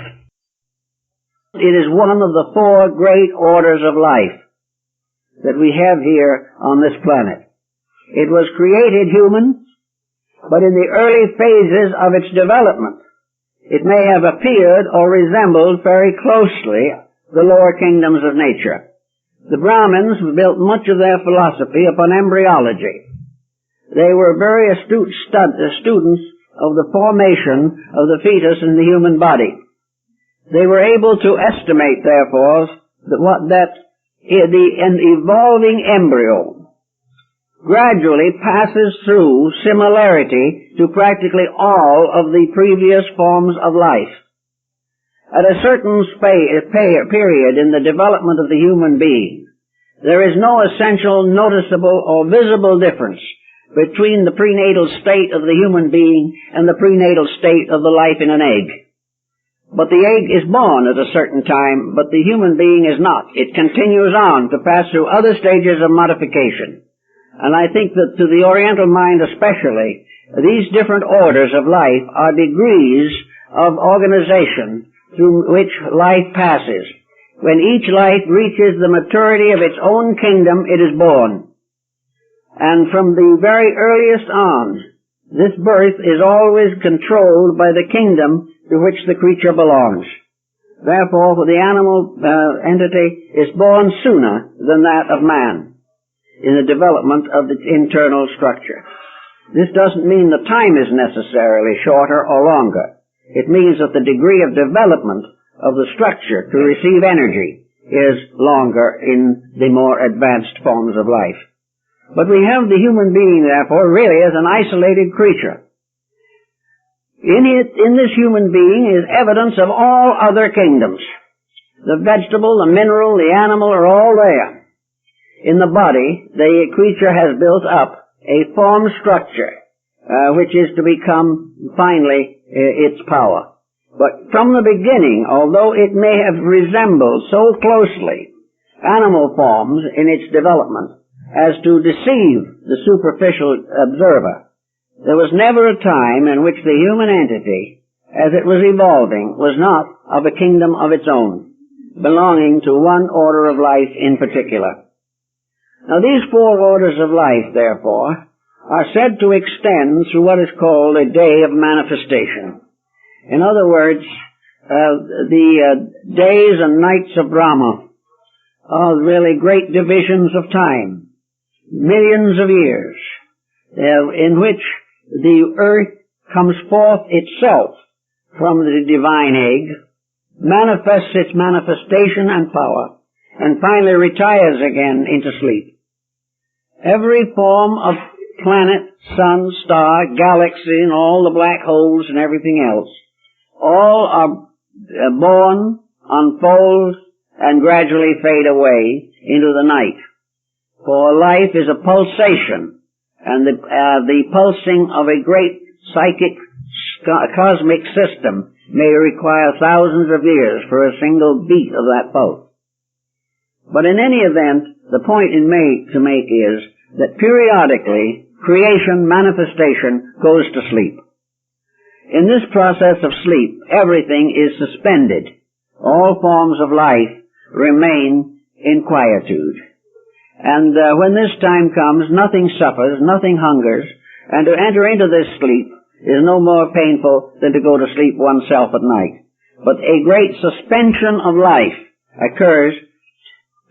It is one of the four great orders of life that we have here on this planet. It was created human, but in the early phases of its development, it may have appeared or resembled very closely the lower kingdoms of nature. The Brahmins built much of their philosophy upon embryology. They were very astute students of the formation of the fetus in the human body. They were able to estimate, therefore, that an evolving embryo gradually passes through similarity to practically all of the previous forms of life. At a certain period in the development of the human being, there is no essential, noticeable, or visible difference between the prenatal state of the human being and the prenatal state of the life in an egg. But the egg is born at a certain time, but the human being is not. It continues on to pass through other stages of modification. And I think that to the Oriental mind especially, these different orders of life are degrees of organization through which life passes. When each life reaches the maturity of its own kingdom, it is born. And from the very earliest on, this birth is always controlled by the kingdom to which the creature belongs. Therefore, the animal entity is born sooner than that of man in the development of its internal structure. This doesn't mean the time is necessarily shorter or longer. It means that the degree of development of the structure to receive energy is longer in the more advanced forms of life. But we have the human being, therefore, really as an isolated creature. In this human being is evidence of all other kingdoms. The vegetable, the mineral, the animal are all there. In the body, the creature has built up a form structure, which is to become, finally, its power. But from the beginning, although it may have resembled so closely animal forms in its development as to deceive the superficial observer, there was never a time in which the human entity, as it was evolving, was not of a kingdom of its own, belonging to one order of life in particular. Now these four orders of life, therefore, are said to extend through what is called a day of manifestation. In other words, the days and nights of Brahma are really great divisions of time, millions of years, in which the earth comes forth itself from the divine egg, manifests its manifestation and power, and finally retires again into sleep. Every form of planet, sun, star, galaxy, and all the black holes and everything else, all are born, unfold, and gradually fade away into the night. For life is a pulsation, and the pulsing of a great psychic cosmic system may require thousands of years for a single beat of that pulse. But in any event, the point to make is that periodically creation, manifestation, goes to sleep. In this process of sleep, everything is suspended. All forms of life remain in quietude. And when this time comes, nothing suffers, nothing hungers, and to enter into this sleep is no more painful than to go to sleep oneself at night. But a great suspension of life occurs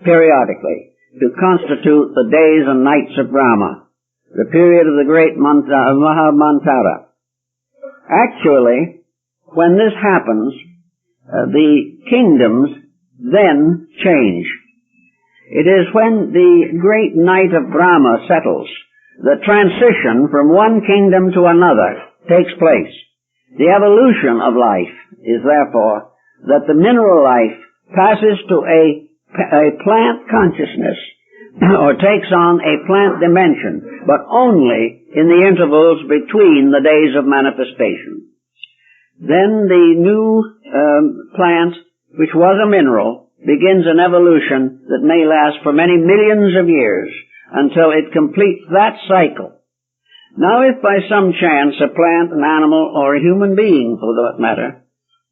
periodically to constitute the days and nights of Brahma, the period of the great Mahamantara. Actually, when this happens, the kingdoms then change. It is when the great night of Brahma settles, the transition from one kingdom to another takes place. The evolution of life is therefore that the mineral life passes to a plant consciousness, or takes on a plant dimension, but only in the intervals between the days of manifestation. Then the new plant, which was a mineral, begins an evolution that may last for many millions of years until it completes that cycle. Now, if by some chance a plant, an animal, or a human being, for that matter,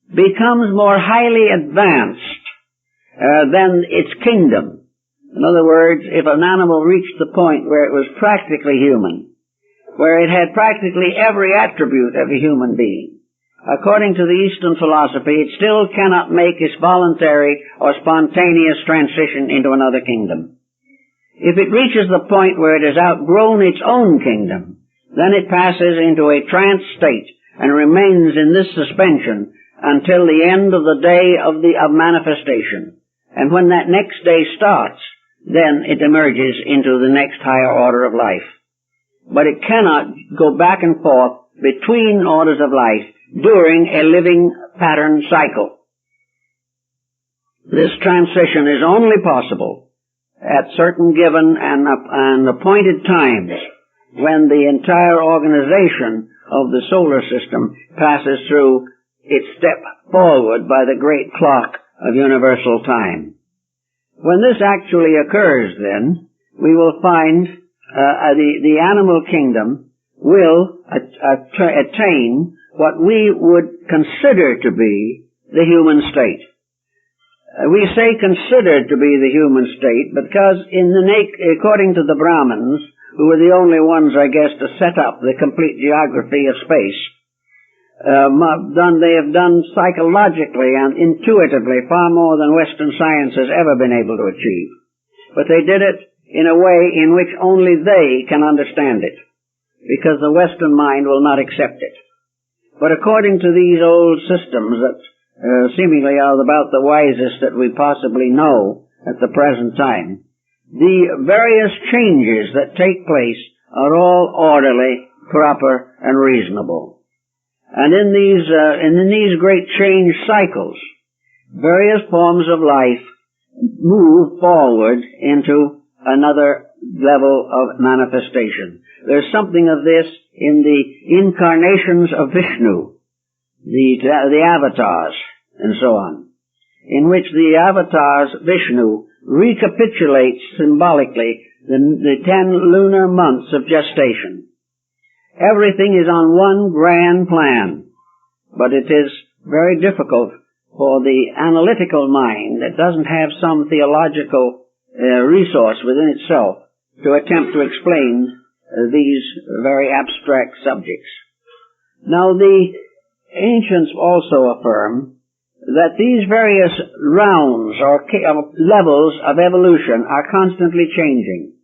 becomes more highly advanced than its kingdom, in other words, if an animal reached the point where it was practically human, where it had practically every attribute of a human being, according to the Eastern philosophy, it still cannot make its voluntary or spontaneous transition into another kingdom. If it reaches the point where it has outgrown its own kingdom, then it passes into a trance state and remains in this suspension until the end of the day of manifestation. And when that next day starts, then it emerges into the next higher order of life. But it cannot go back and forth between orders of life during a living pattern cycle. This transition is only possible at certain given and appointed times when the entire organization of the solar system passes through its step forward by the great clock of universal time. When this actually occurs, then, we will find the animal kingdom will attain what we would consider to be the human state. We say considered to be the human state because according to the Brahmins, who were the only ones, I guess, to set up the complete geography of space, they have done psychologically and intuitively far more than Western science has ever been able to achieve. But they did it in a way in which only they can understand it, because the Western mind will not accept it. But according to these old systems that seemingly are about the wisest that we possibly know at the present time, the various changes that take place are all orderly, proper, and reasonable. And in these great change cycles, various forms of life move forward into another level of manifestation. There's something of this in the incarnations of Vishnu, the avatars, and so on, in which the avatars, Vishnu, recapitulates symbolically the 10 lunar months of gestation. Everything is on one grand plan, but it is very difficult for the analytical mind that doesn't have some theological resource within itself to attempt to explain these very abstract subjects. Now, the ancients also affirm that these various rounds or levels of evolution are constantly changing,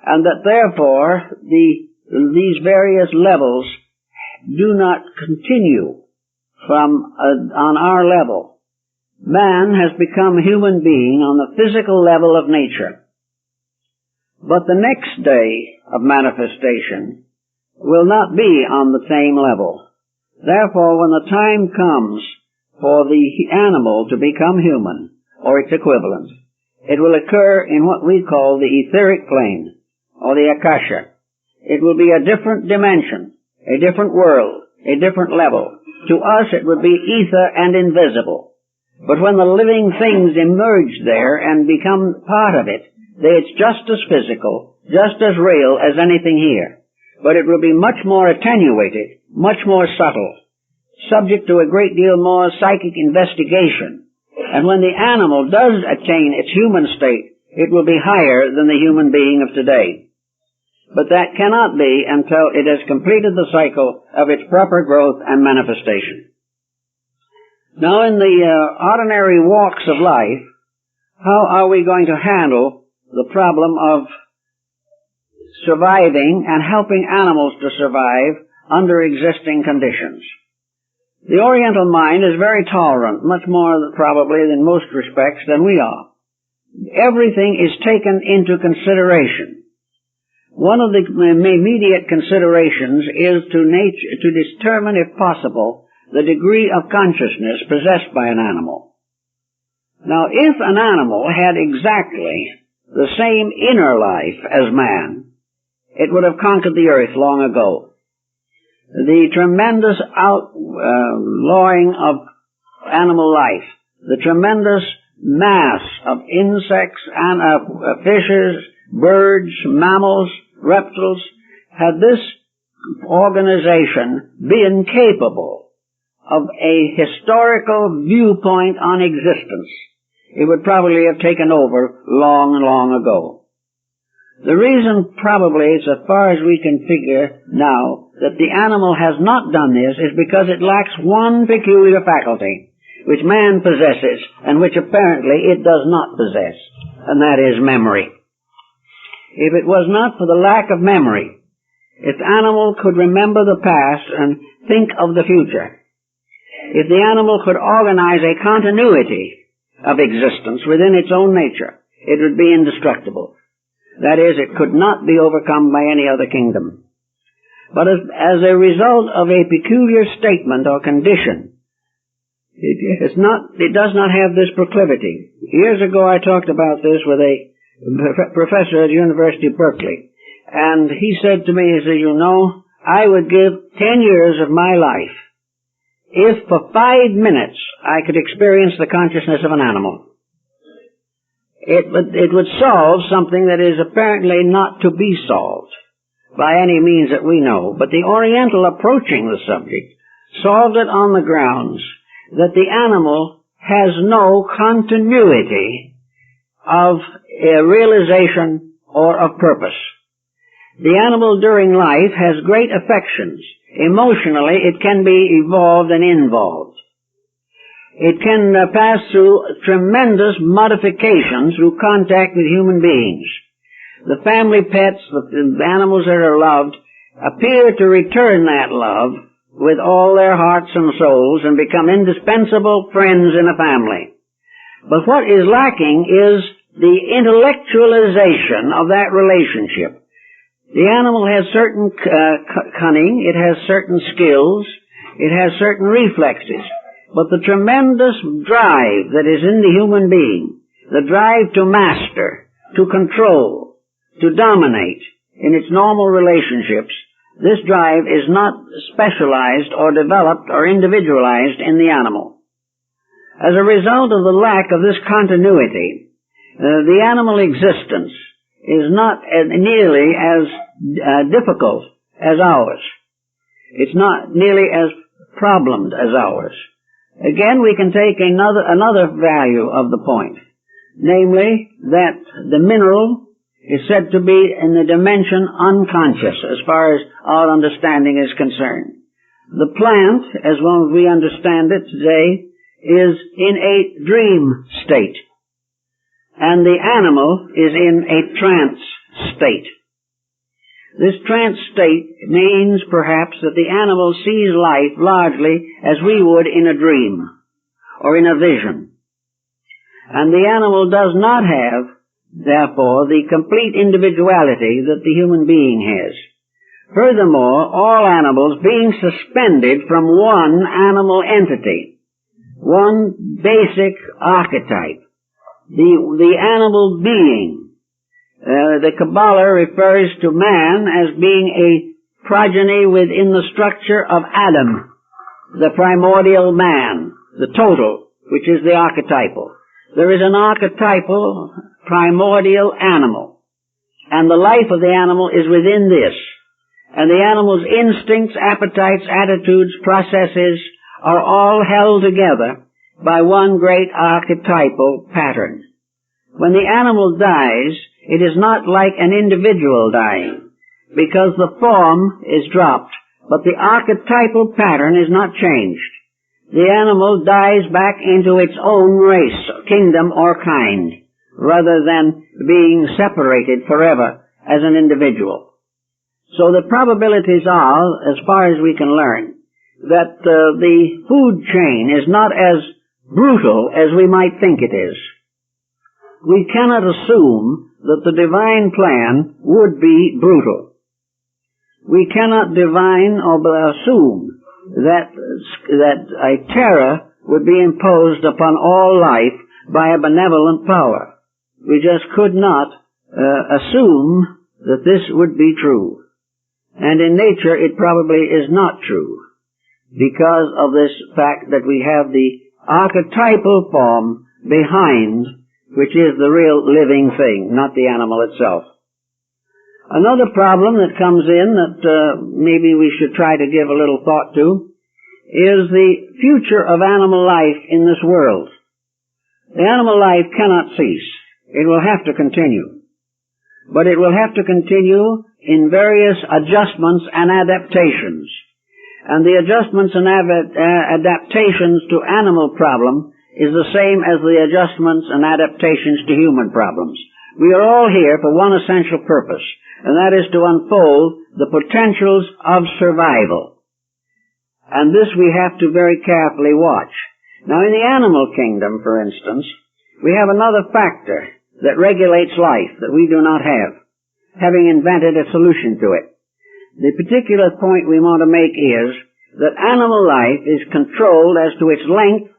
and that therefore these various levels do not continue on our level. Man has become a human being on the physical level of nature. But the next day of manifestation will not be on the same level. Therefore, when the time comes for the animal to become human, or its equivalent, it will occur in what we call the etheric plane, or the akasha. It will be a different dimension, a different world, a different level. To us it would be ether and invisible. But when the living things emerge there and become part of it, it's just as physical, just as real as anything here. But it will be much more attenuated, much more subtle, subject to a great deal more psychic investigation. And when the animal does attain its human state, it will be higher than the human being of today. But that cannot be until it has completed the cycle of its proper growth and manifestation. Now, in the ordinary walks of life, how are we going to handle the problem of surviving and helping animals to survive under existing conditions? The Oriental mind is very tolerant, much more probably in most respects than we are. Everything is taken into consideration. One of the immediate considerations is to determine, if possible, the degree of consciousness possessed by an animal. Now, if an animal had exactly the same inner life as man, it would have conquered the earth long ago. The tremendous outlawing of animal life, the tremendous mass of insects and fishes, birds, mammals, reptiles, had this organization been capable of a historical viewpoint on existence, it would probably have taken over long, long ago. The reason probably, as far as we can figure now, that the animal has not done this is because it lacks one peculiar faculty, which man possesses, and which apparently it does not possess, and that is memory. If it was not for the lack of memory, if the animal could remember the past and think of the future, if the animal could organize a continuity of existence within its own nature, it would be indestructible. That is, it could not be overcome by any other kingdom. But as a result of a peculiar statement or condition, it does not have this proclivity. Years ago I talked about this with a professor at the University of Berkeley, and he said to me, he said, you know, I would give 10 years of my life if for 5 minutes I could experience the consciousness of an animal. It would solve something that is apparently not to be solved by any means that we know, but the Oriental approaching the subject solved it on the grounds that the animal has no continuity of realization or of purpose. The animal during life has great affections. Emotionally, it can be evolved and involved. It can pass through tremendous modifications through contact with human beings. The family pets, the animals that are loved, appear to return that love with all their hearts and souls and become indispensable friends in a family. But what is lacking is the intellectualization of that relationship. The animal has certain cunning, it has certain skills, it has certain reflexes, but the tremendous drive that is in the human being, the drive to master, to control, to dominate in its normal relationships, this drive is not specialized or developed or individualized in the animal. As a result of the lack of this continuity, the animal existence is not nearly as difficult as ours. It's not nearly as problemed as ours. Again, we can take another value of the point, namely that the mineral is said to be in the dimension unconscious as far as our understanding is concerned. The plant, as well as we understand it today, is in a dream state, and the animal is in a trance state. This trance state means perhaps that the animal sees life largely as we would in a dream or in a vision. And the animal does not have, therefore, the complete individuality that the human being has. Furthermore, all animals being suspended from one animal entity, one basic archetype, the animal being. The Kabbalah refers to man as being a progeny within the structure of Adam, the primordial man, the total, which is the archetypal. There is an archetypal primordial animal, and the life of the animal is within this. And the animal's instincts, appetites, attitudes, processes are all held together by one great archetypal pattern. When the animal dies, it is not like an individual dying, because the form is dropped, but the archetypal pattern is not changed. The animal dies back into its own race, kingdom, or kind, rather than being separated forever as an individual. So the probabilities are, as far as we can learn, that the food chain is not as brutal as we might think it is. We cannot assume that the divine plan would be brutal. We cannot divine or assume that a terror would be imposed upon all life by a benevolent power. We just could not assume that this would be true. And in nature it probably is not true, because of this fact that we have the archetypal form behind, which is the real living thing, not the animal itself. Another problem that comes in that maybe we should try to give a little thought to is the future of animal life in this world. The animal life cannot cease. It will have to continue. But it will have to continue in various adjustments and adaptations. And the adjustments and adaptations to animal problem is the same as the adjustments and adaptations to human problems. We are all here for one essential purpose, and that is to unfold the potentials of survival. And this we have to very carefully watch. Now, in the animal kingdom, for instance, we have another factor that regulates life that we do not have, having invented a solution to it. The particular point we want to make is that animal life is controlled as to its length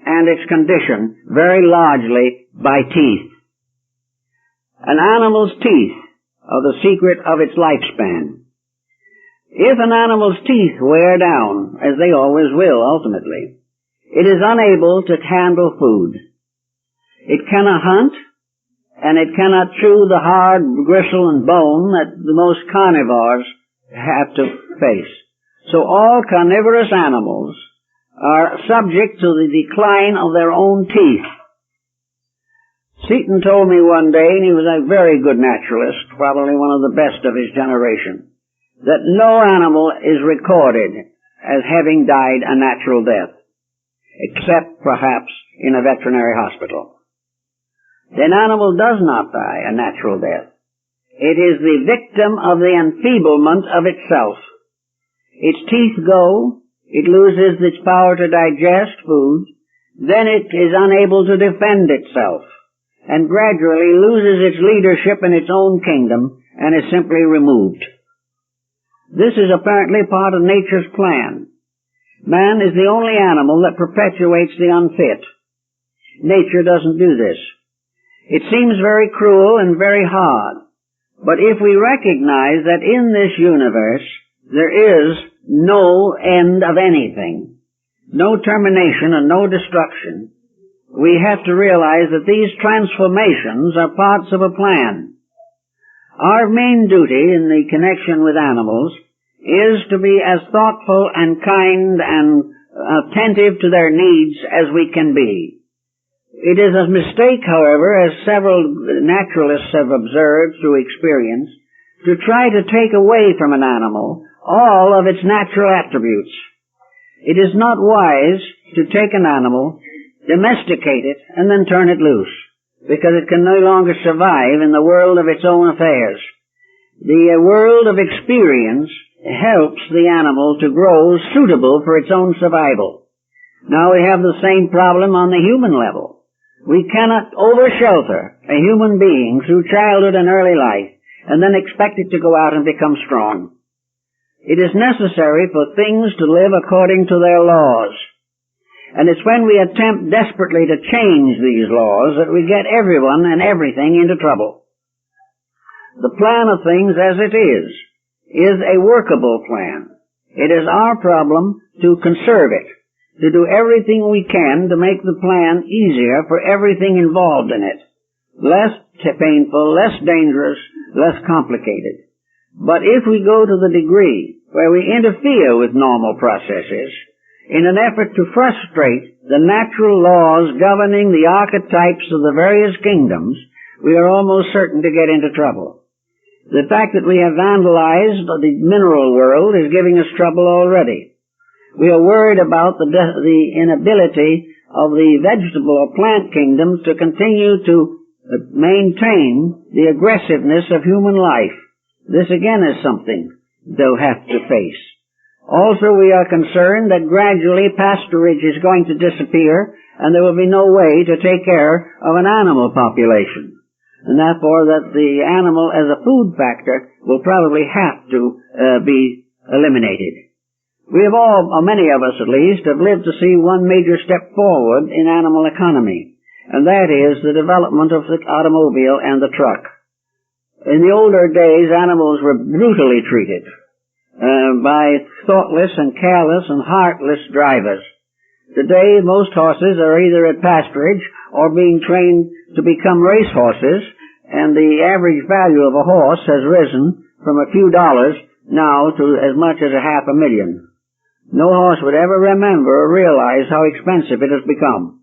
and its condition very largely by teeth. An animal's teeth are the secret of its lifespan. If an animal's teeth wear down, as they always will ultimately, it is unable to handle food. It cannot hunt, and it cannot chew the hard gristle and bone that the most carnivores have to face. So all carnivorous animals are subject to the decline of their own teeth. Seton told me one day, and he was a very good naturalist, probably one of the best of his generation, that no animal is recorded as having died a natural death, except perhaps in a veterinary hospital. An animal does not die a natural death. It is the victim of the enfeeblement of itself. Its teeth go, it loses its power to digest food, then it is unable to defend itself, and gradually loses its leadership in its own kingdom, and is simply removed. This is apparently part of nature's plan. Man is the only animal that perpetuates the unfit. Nature doesn't do this. It seems very cruel and very hard. But if we recognize that in this universe there is no end of anything, no termination and no destruction, we have to realize that these transformations are parts of a plan. Our main duty in the connection with animals is to be as thoughtful and kind and attentive to their needs as we can be. It is a mistake, however, as several naturalists have observed through experience, to try to take away from an animal all of its natural attributes. It is not wise to take an animal, domesticate it, and then turn it loose, because it can no longer survive in the world of its own affairs. The world of experience helps the animal to grow suitable for its own survival. Now we have the same problem on the human level. We cannot over-shelter a human being through childhood and early life and then expect it to go out and become strong. It is necessary for things to live according to their laws. And it's when we attempt desperately to change these laws that we get everyone and everything into trouble. The plan of things as it is a workable plan. It is our problem to conserve it, to do everything we can to make the plan easier for everything involved in it, less painful, less dangerous, less complicated. But if we go to the degree where we interfere with normal processes in an effort to frustrate the natural laws governing the archetypes of the various kingdoms, we are almost certain to get into trouble. The fact that we have vandalized the mineral world is giving us trouble already. We are worried about the inability of the vegetable or plant kingdoms to continue to maintain the aggressiveness of human life. This again is something they'll have to face. Also, we are concerned that gradually pasturage is going to disappear and there will be no way to take care of an animal population. And therefore that the animal as a food factor will probably have to be eliminated. We have all, or many of us at least, have lived to see one major step forward in animal economy, and that is the development of the automobile and the truck. In the older days, animals were brutally treated by thoughtless and careless and heartless drivers. Today, most horses are either at pasturage or being trained to become race horses, and the average value of a horse has risen from a few dollars now to as much as $500,000. No horse would ever remember or realize how expensive it has become,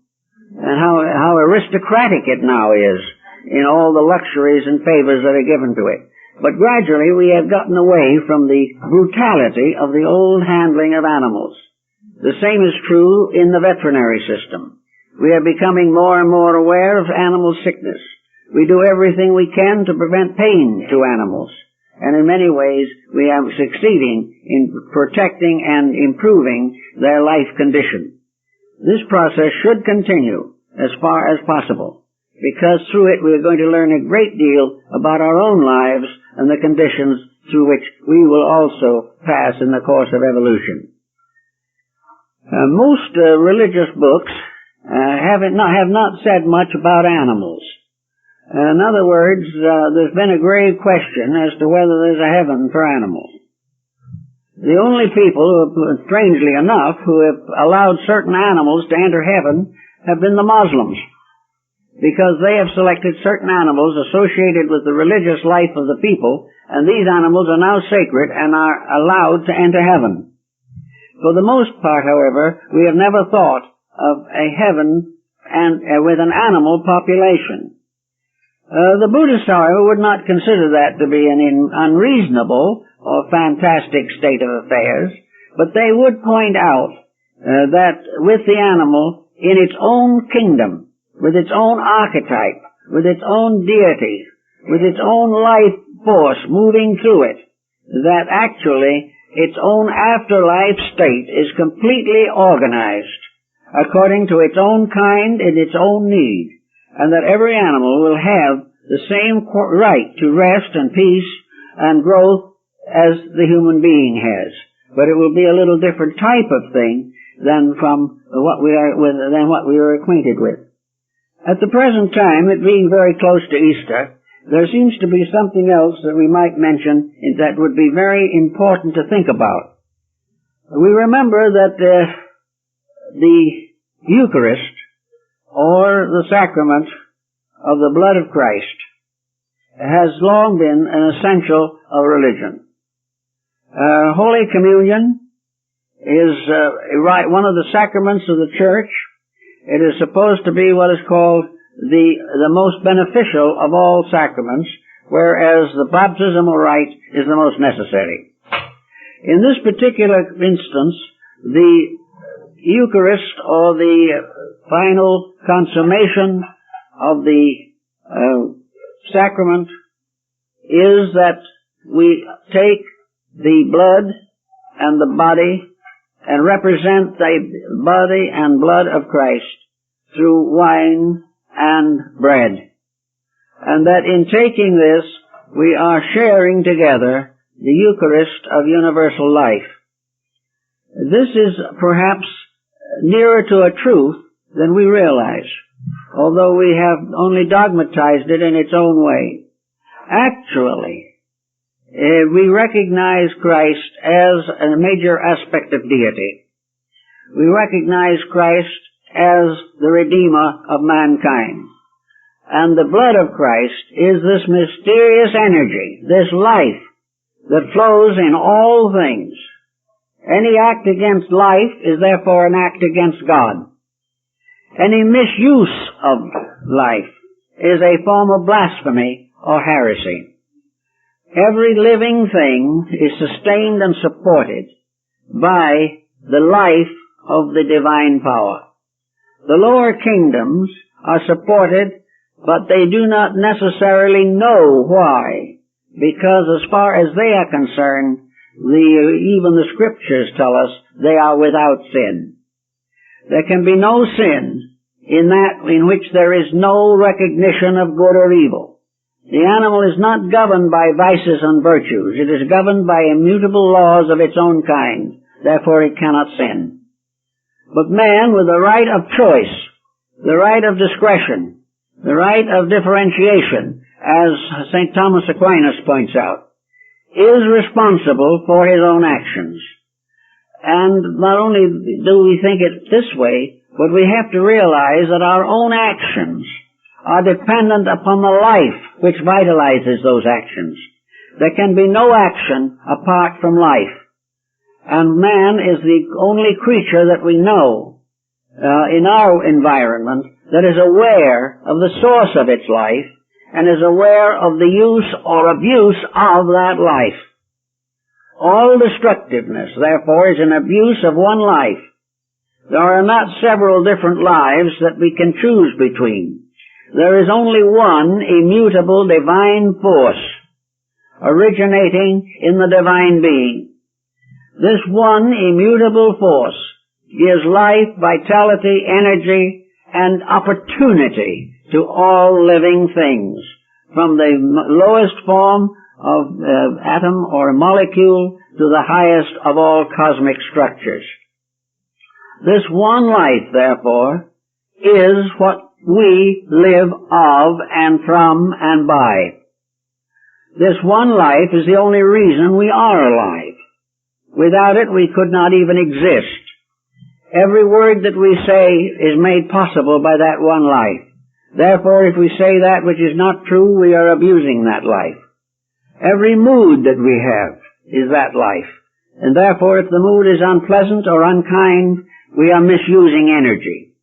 and how aristocratic it now is in all the luxuries and favors that are given to it. But gradually we have gotten away from the brutality of the old handling of animals. The same is true in the veterinary system. We are becoming more and more aware of animal sickness. We do everything we can to prevent pain to animals. And in many ways, we are succeeding in protecting and improving their life condition. This process should continue as far as possible, because through it we are going to learn a great deal about our own lives and the conditions through which we will also pass in the course of evolution. Most religious books have not said much about animals. In other words, there's been a grave question as to whether there's a heaven for animals. The only people, strangely enough, who have allowed certain animals to enter heaven have been the Muslims, because they have selected certain animals associated with the religious life of the people, and these animals are now sacred and are allowed to enter heaven. For the most part, however, we have never thought of a heaven with an animal population. The Buddhists, however, would not consider that to be an unreasonable or fantastic state of affairs, but they would point out that with the animal in its own kingdom, with its own archetype, with its own deity, with its own life force moving through it, that actually its own afterlife state is completely organized according to its own kind and its own need, and that every animal will have the same right to rest and peace and growth as the human being has. But it will be a little different type of thing than what we are acquainted with. At the present time, it being very close to Easter, there seems to be something else that we might mention that would be very important to think about. We remember that the Eucharist, or the sacrament of the blood of Christ, has long been an essential of religion. Holy Communion is one of the sacraments of the Church. It is supposed to be what is called the most beneficial of all sacraments, whereas the baptismal rite is the most necessary. In this particular instance, the Eucharist, or the final consummation of the sacrament, is that we take the blood and the body and represent the body and blood of Christ through wine and bread. And that in taking this, we are sharing together the Eucharist of universal life. This is perhaps nearer to a truth than we realize, although we have only dogmatized it in its own way. Actually, we recognize Christ as a major aspect of deity. We recognize Christ as the Redeemer of mankind. And the blood of Christ is this mysterious energy, this life that flows in all things. Any act against life is therefore an act against God. Any misuse of life is a form of blasphemy or heresy. Every living thing is sustained and supported by the life of the divine power. The lower kingdoms are supported, but they do not necessarily know why, because as far as they are concerned, even the scriptures tell us they are without sin. There can be no sin in that in which there is no recognition of good or evil. The animal is not governed by vices and virtues. It is governed by immutable laws of its own kind. Therefore it cannot sin. But man, with the right of choice, the right of discretion, the right of differentiation, as St. Thomas Aquinas points out, is responsible for his own actions. And not only do we think it this way, but we have to realize that our own actions are dependent upon the life which vitalizes those actions. There can be no action apart from life. And man is the only creature that we know in our environment that is aware of the source of its life and is aware of the use or abuse of that life. All destructiveness, therefore, is an abuse of one life. There are not several different lives that we can choose between. There is only one immutable divine force originating in the divine being. This one immutable force gives life, vitality, energy, and opportunity to all living things, from the lowest form of atom or molecule to the highest of all cosmic structures. This one life, therefore, is what we live of and from and by. This one life is the only reason we are alive. Without it, we could not even exist. Every word that we say is made possible by that one life. Therefore, if we say that which is not true, we are abusing that life. Every mood that we have is that life. And therefore, if the mood is unpleasant or unkind, we are misusing energy.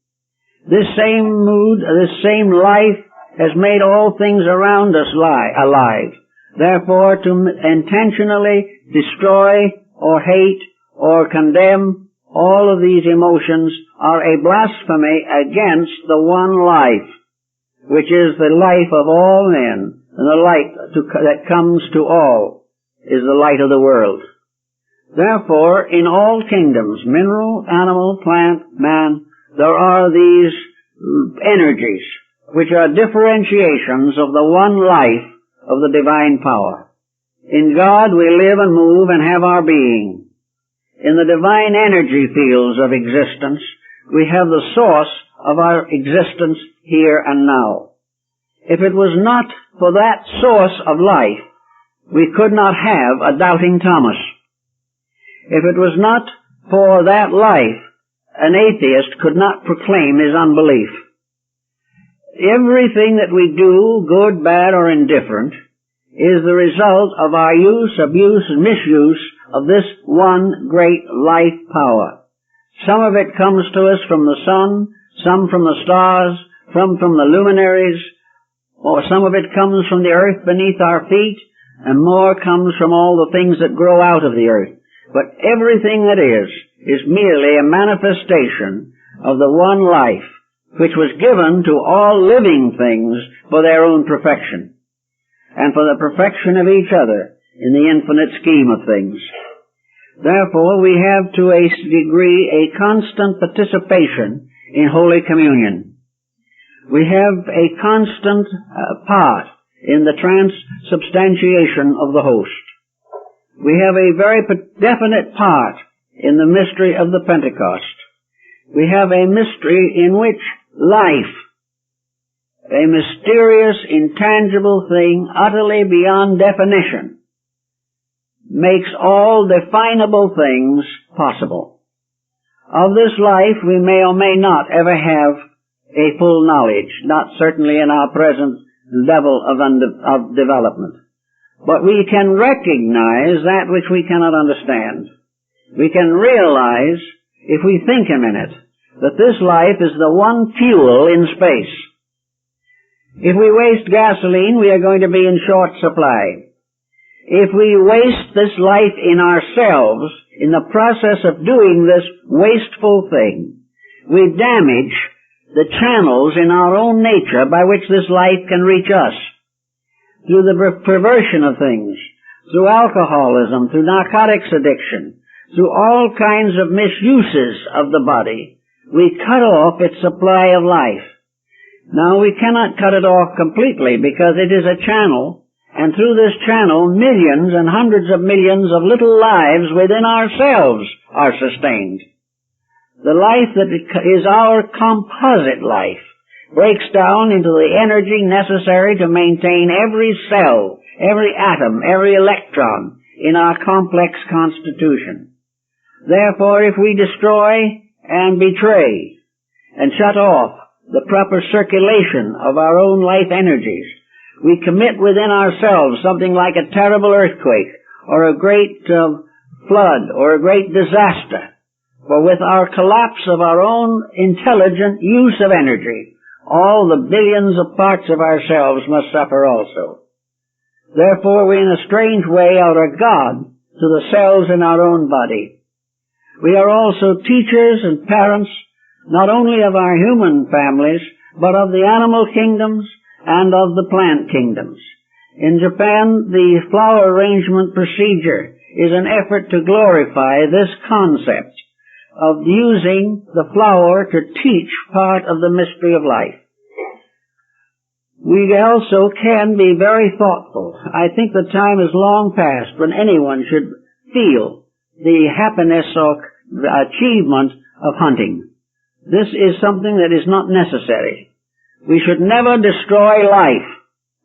This same mood, this same life has made all things around us alive. Therefore, to intentionally destroy or hate or condemn all of these emotions are a blasphemy against the one life, which is the life of all men, and the light that comes to all is the light of the world. Therefore, in all kingdoms, mineral, animal, plant, man, there are these energies which are differentiations of the one life of the divine power. In God we live and move and have our being. In the divine energy fields of existence, we have the source of our existence here and now. If it was not for that source of life, we could not have a doubting Thomas. If it was not for that life, an atheist could not proclaim his unbelief. Everything that we do, good, bad, or indifferent, is the result of our use, abuse, and misuse of this one great life power. Some of it comes to us from the sun, some from the stars, some from the luminaries, or some of it comes from the earth beneath our feet, and more comes from all the things that grow out of the earth. But everything that is merely a manifestation of the one life, which was given to all living things for their own perfection, and for the perfection of each other in the infinite scheme of things. Therefore, we have to a degree a constant participation in Holy Communion. We have a constant part in the transubstantiation of the host. We have a very definite part in the mystery of the Pentecost. We have a mystery in which life, a mysterious, intangible thing, utterly beyond definition, makes all definable things possible. Of this life we may or may not ever have a full knowledge, not certainly in our present level of development. But we can recognize that which we cannot understand. We can realize, if we think a minute, that this life is the one fuel in space. If we waste gasoline, we are going to be in short supply. If we waste this life in ourselves, in the process of doing this wasteful thing, we damage the channels in our own nature by which this life can reach us. Through the perversion of things, through alcoholism, through narcotics addiction, through all kinds of misuses of the body, we cut off its supply of life. Now, we cannot cut it off completely because it is a channel, and through this channel millions and hundreds of millions of little lives within ourselves are sustained. The life that is our composite life breaks down into the energy necessary to maintain every cell, every atom, every electron in our complex constitution. Therefore, if we destroy and betray and shut off the proper circulation of our own life energies, we commit within ourselves something like a terrible earthquake or a great flood or a great disaster. For with our collapse of our own intelligent use of energy, all the billions of parts of ourselves must suffer also. Therefore, we in a strange way are a God to the cells in our own body. We are also teachers and parents, not only of our human families, but of the animal kingdoms and of the plant kingdoms. In Japan, the flower arrangement procedure is an effort to glorify this concept of using the flower to teach part of the mystery of life. We also can be very thoughtful. I think the time is long past when anyone should feel the happiness or achievement of hunting. This is something that is not necessary. We should never destroy life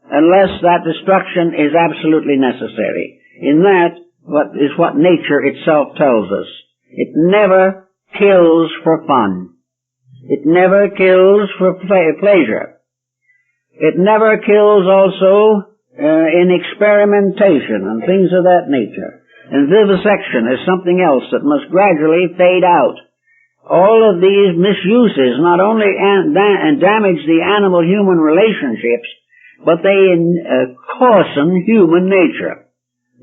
unless that destruction is absolutely necessary. In that, what nature itself tells us. It never kills for fun. It never kills for pleasure. It never kills also in experimentation and things of that nature. And vivisection is something else that must gradually fade out. All of these misuses not only damage the animal-human relationships, but they coarsen human nature.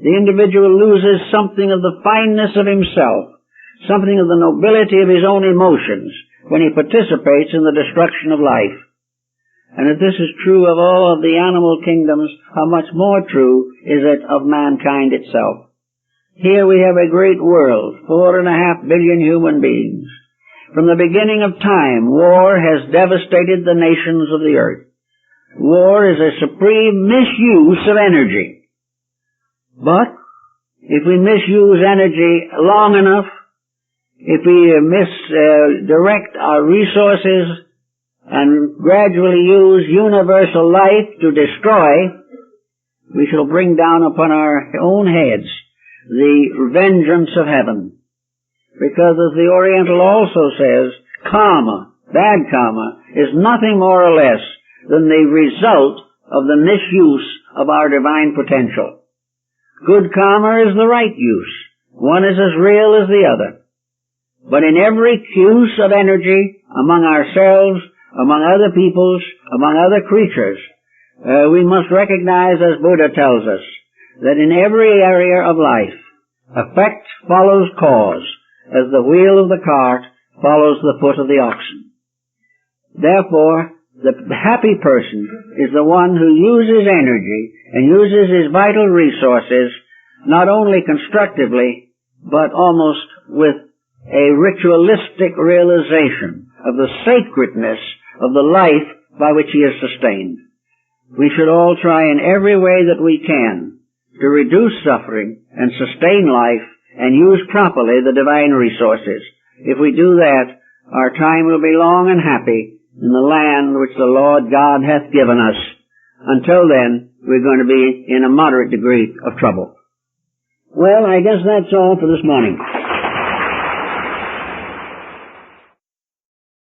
The individual loses something of the fineness of himself, something of the nobility of his own emotions when he participates in the destruction of life. And if this is true of all of the animal kingdoms, how much more true is it of mankind itself? Here we have a great world, 4.5 billion human beings. From the beginning of time, war has devastated the nations of the earth. War is a supreme misuse of energy. But if we misuse energy long enough, if we misdirect our resources and gradually use universal life to destroy, we shall bring down upon our own heads the vengeance of heaven. Because as the Oriental also says, karma, bad karma, is nothing more or less than the result of the misuse of our divine potential. Good karma is the right use. One is as real as the other. But in every use of energy among ourselves, among other peoples, among other creatures, we must recognize, as Buddha tells us, that in every area of life, effect follows cause, as the wheel of the cart follows the foot of the oxen. Therefore, the happy person is the one who uses energy and uses his vital resources not only constructively, but almost with a ritualistic realization of the sacredness of the life by which he is sustained. We should all try in every way that we can to reduce suffering and sustain life and use properly the divine resources. If we do that, our time will be long and happy in the land which the Lord God hath given us. Until then, we're going to be in a moderate degree of trouble. Well, I guess that's all for this morning.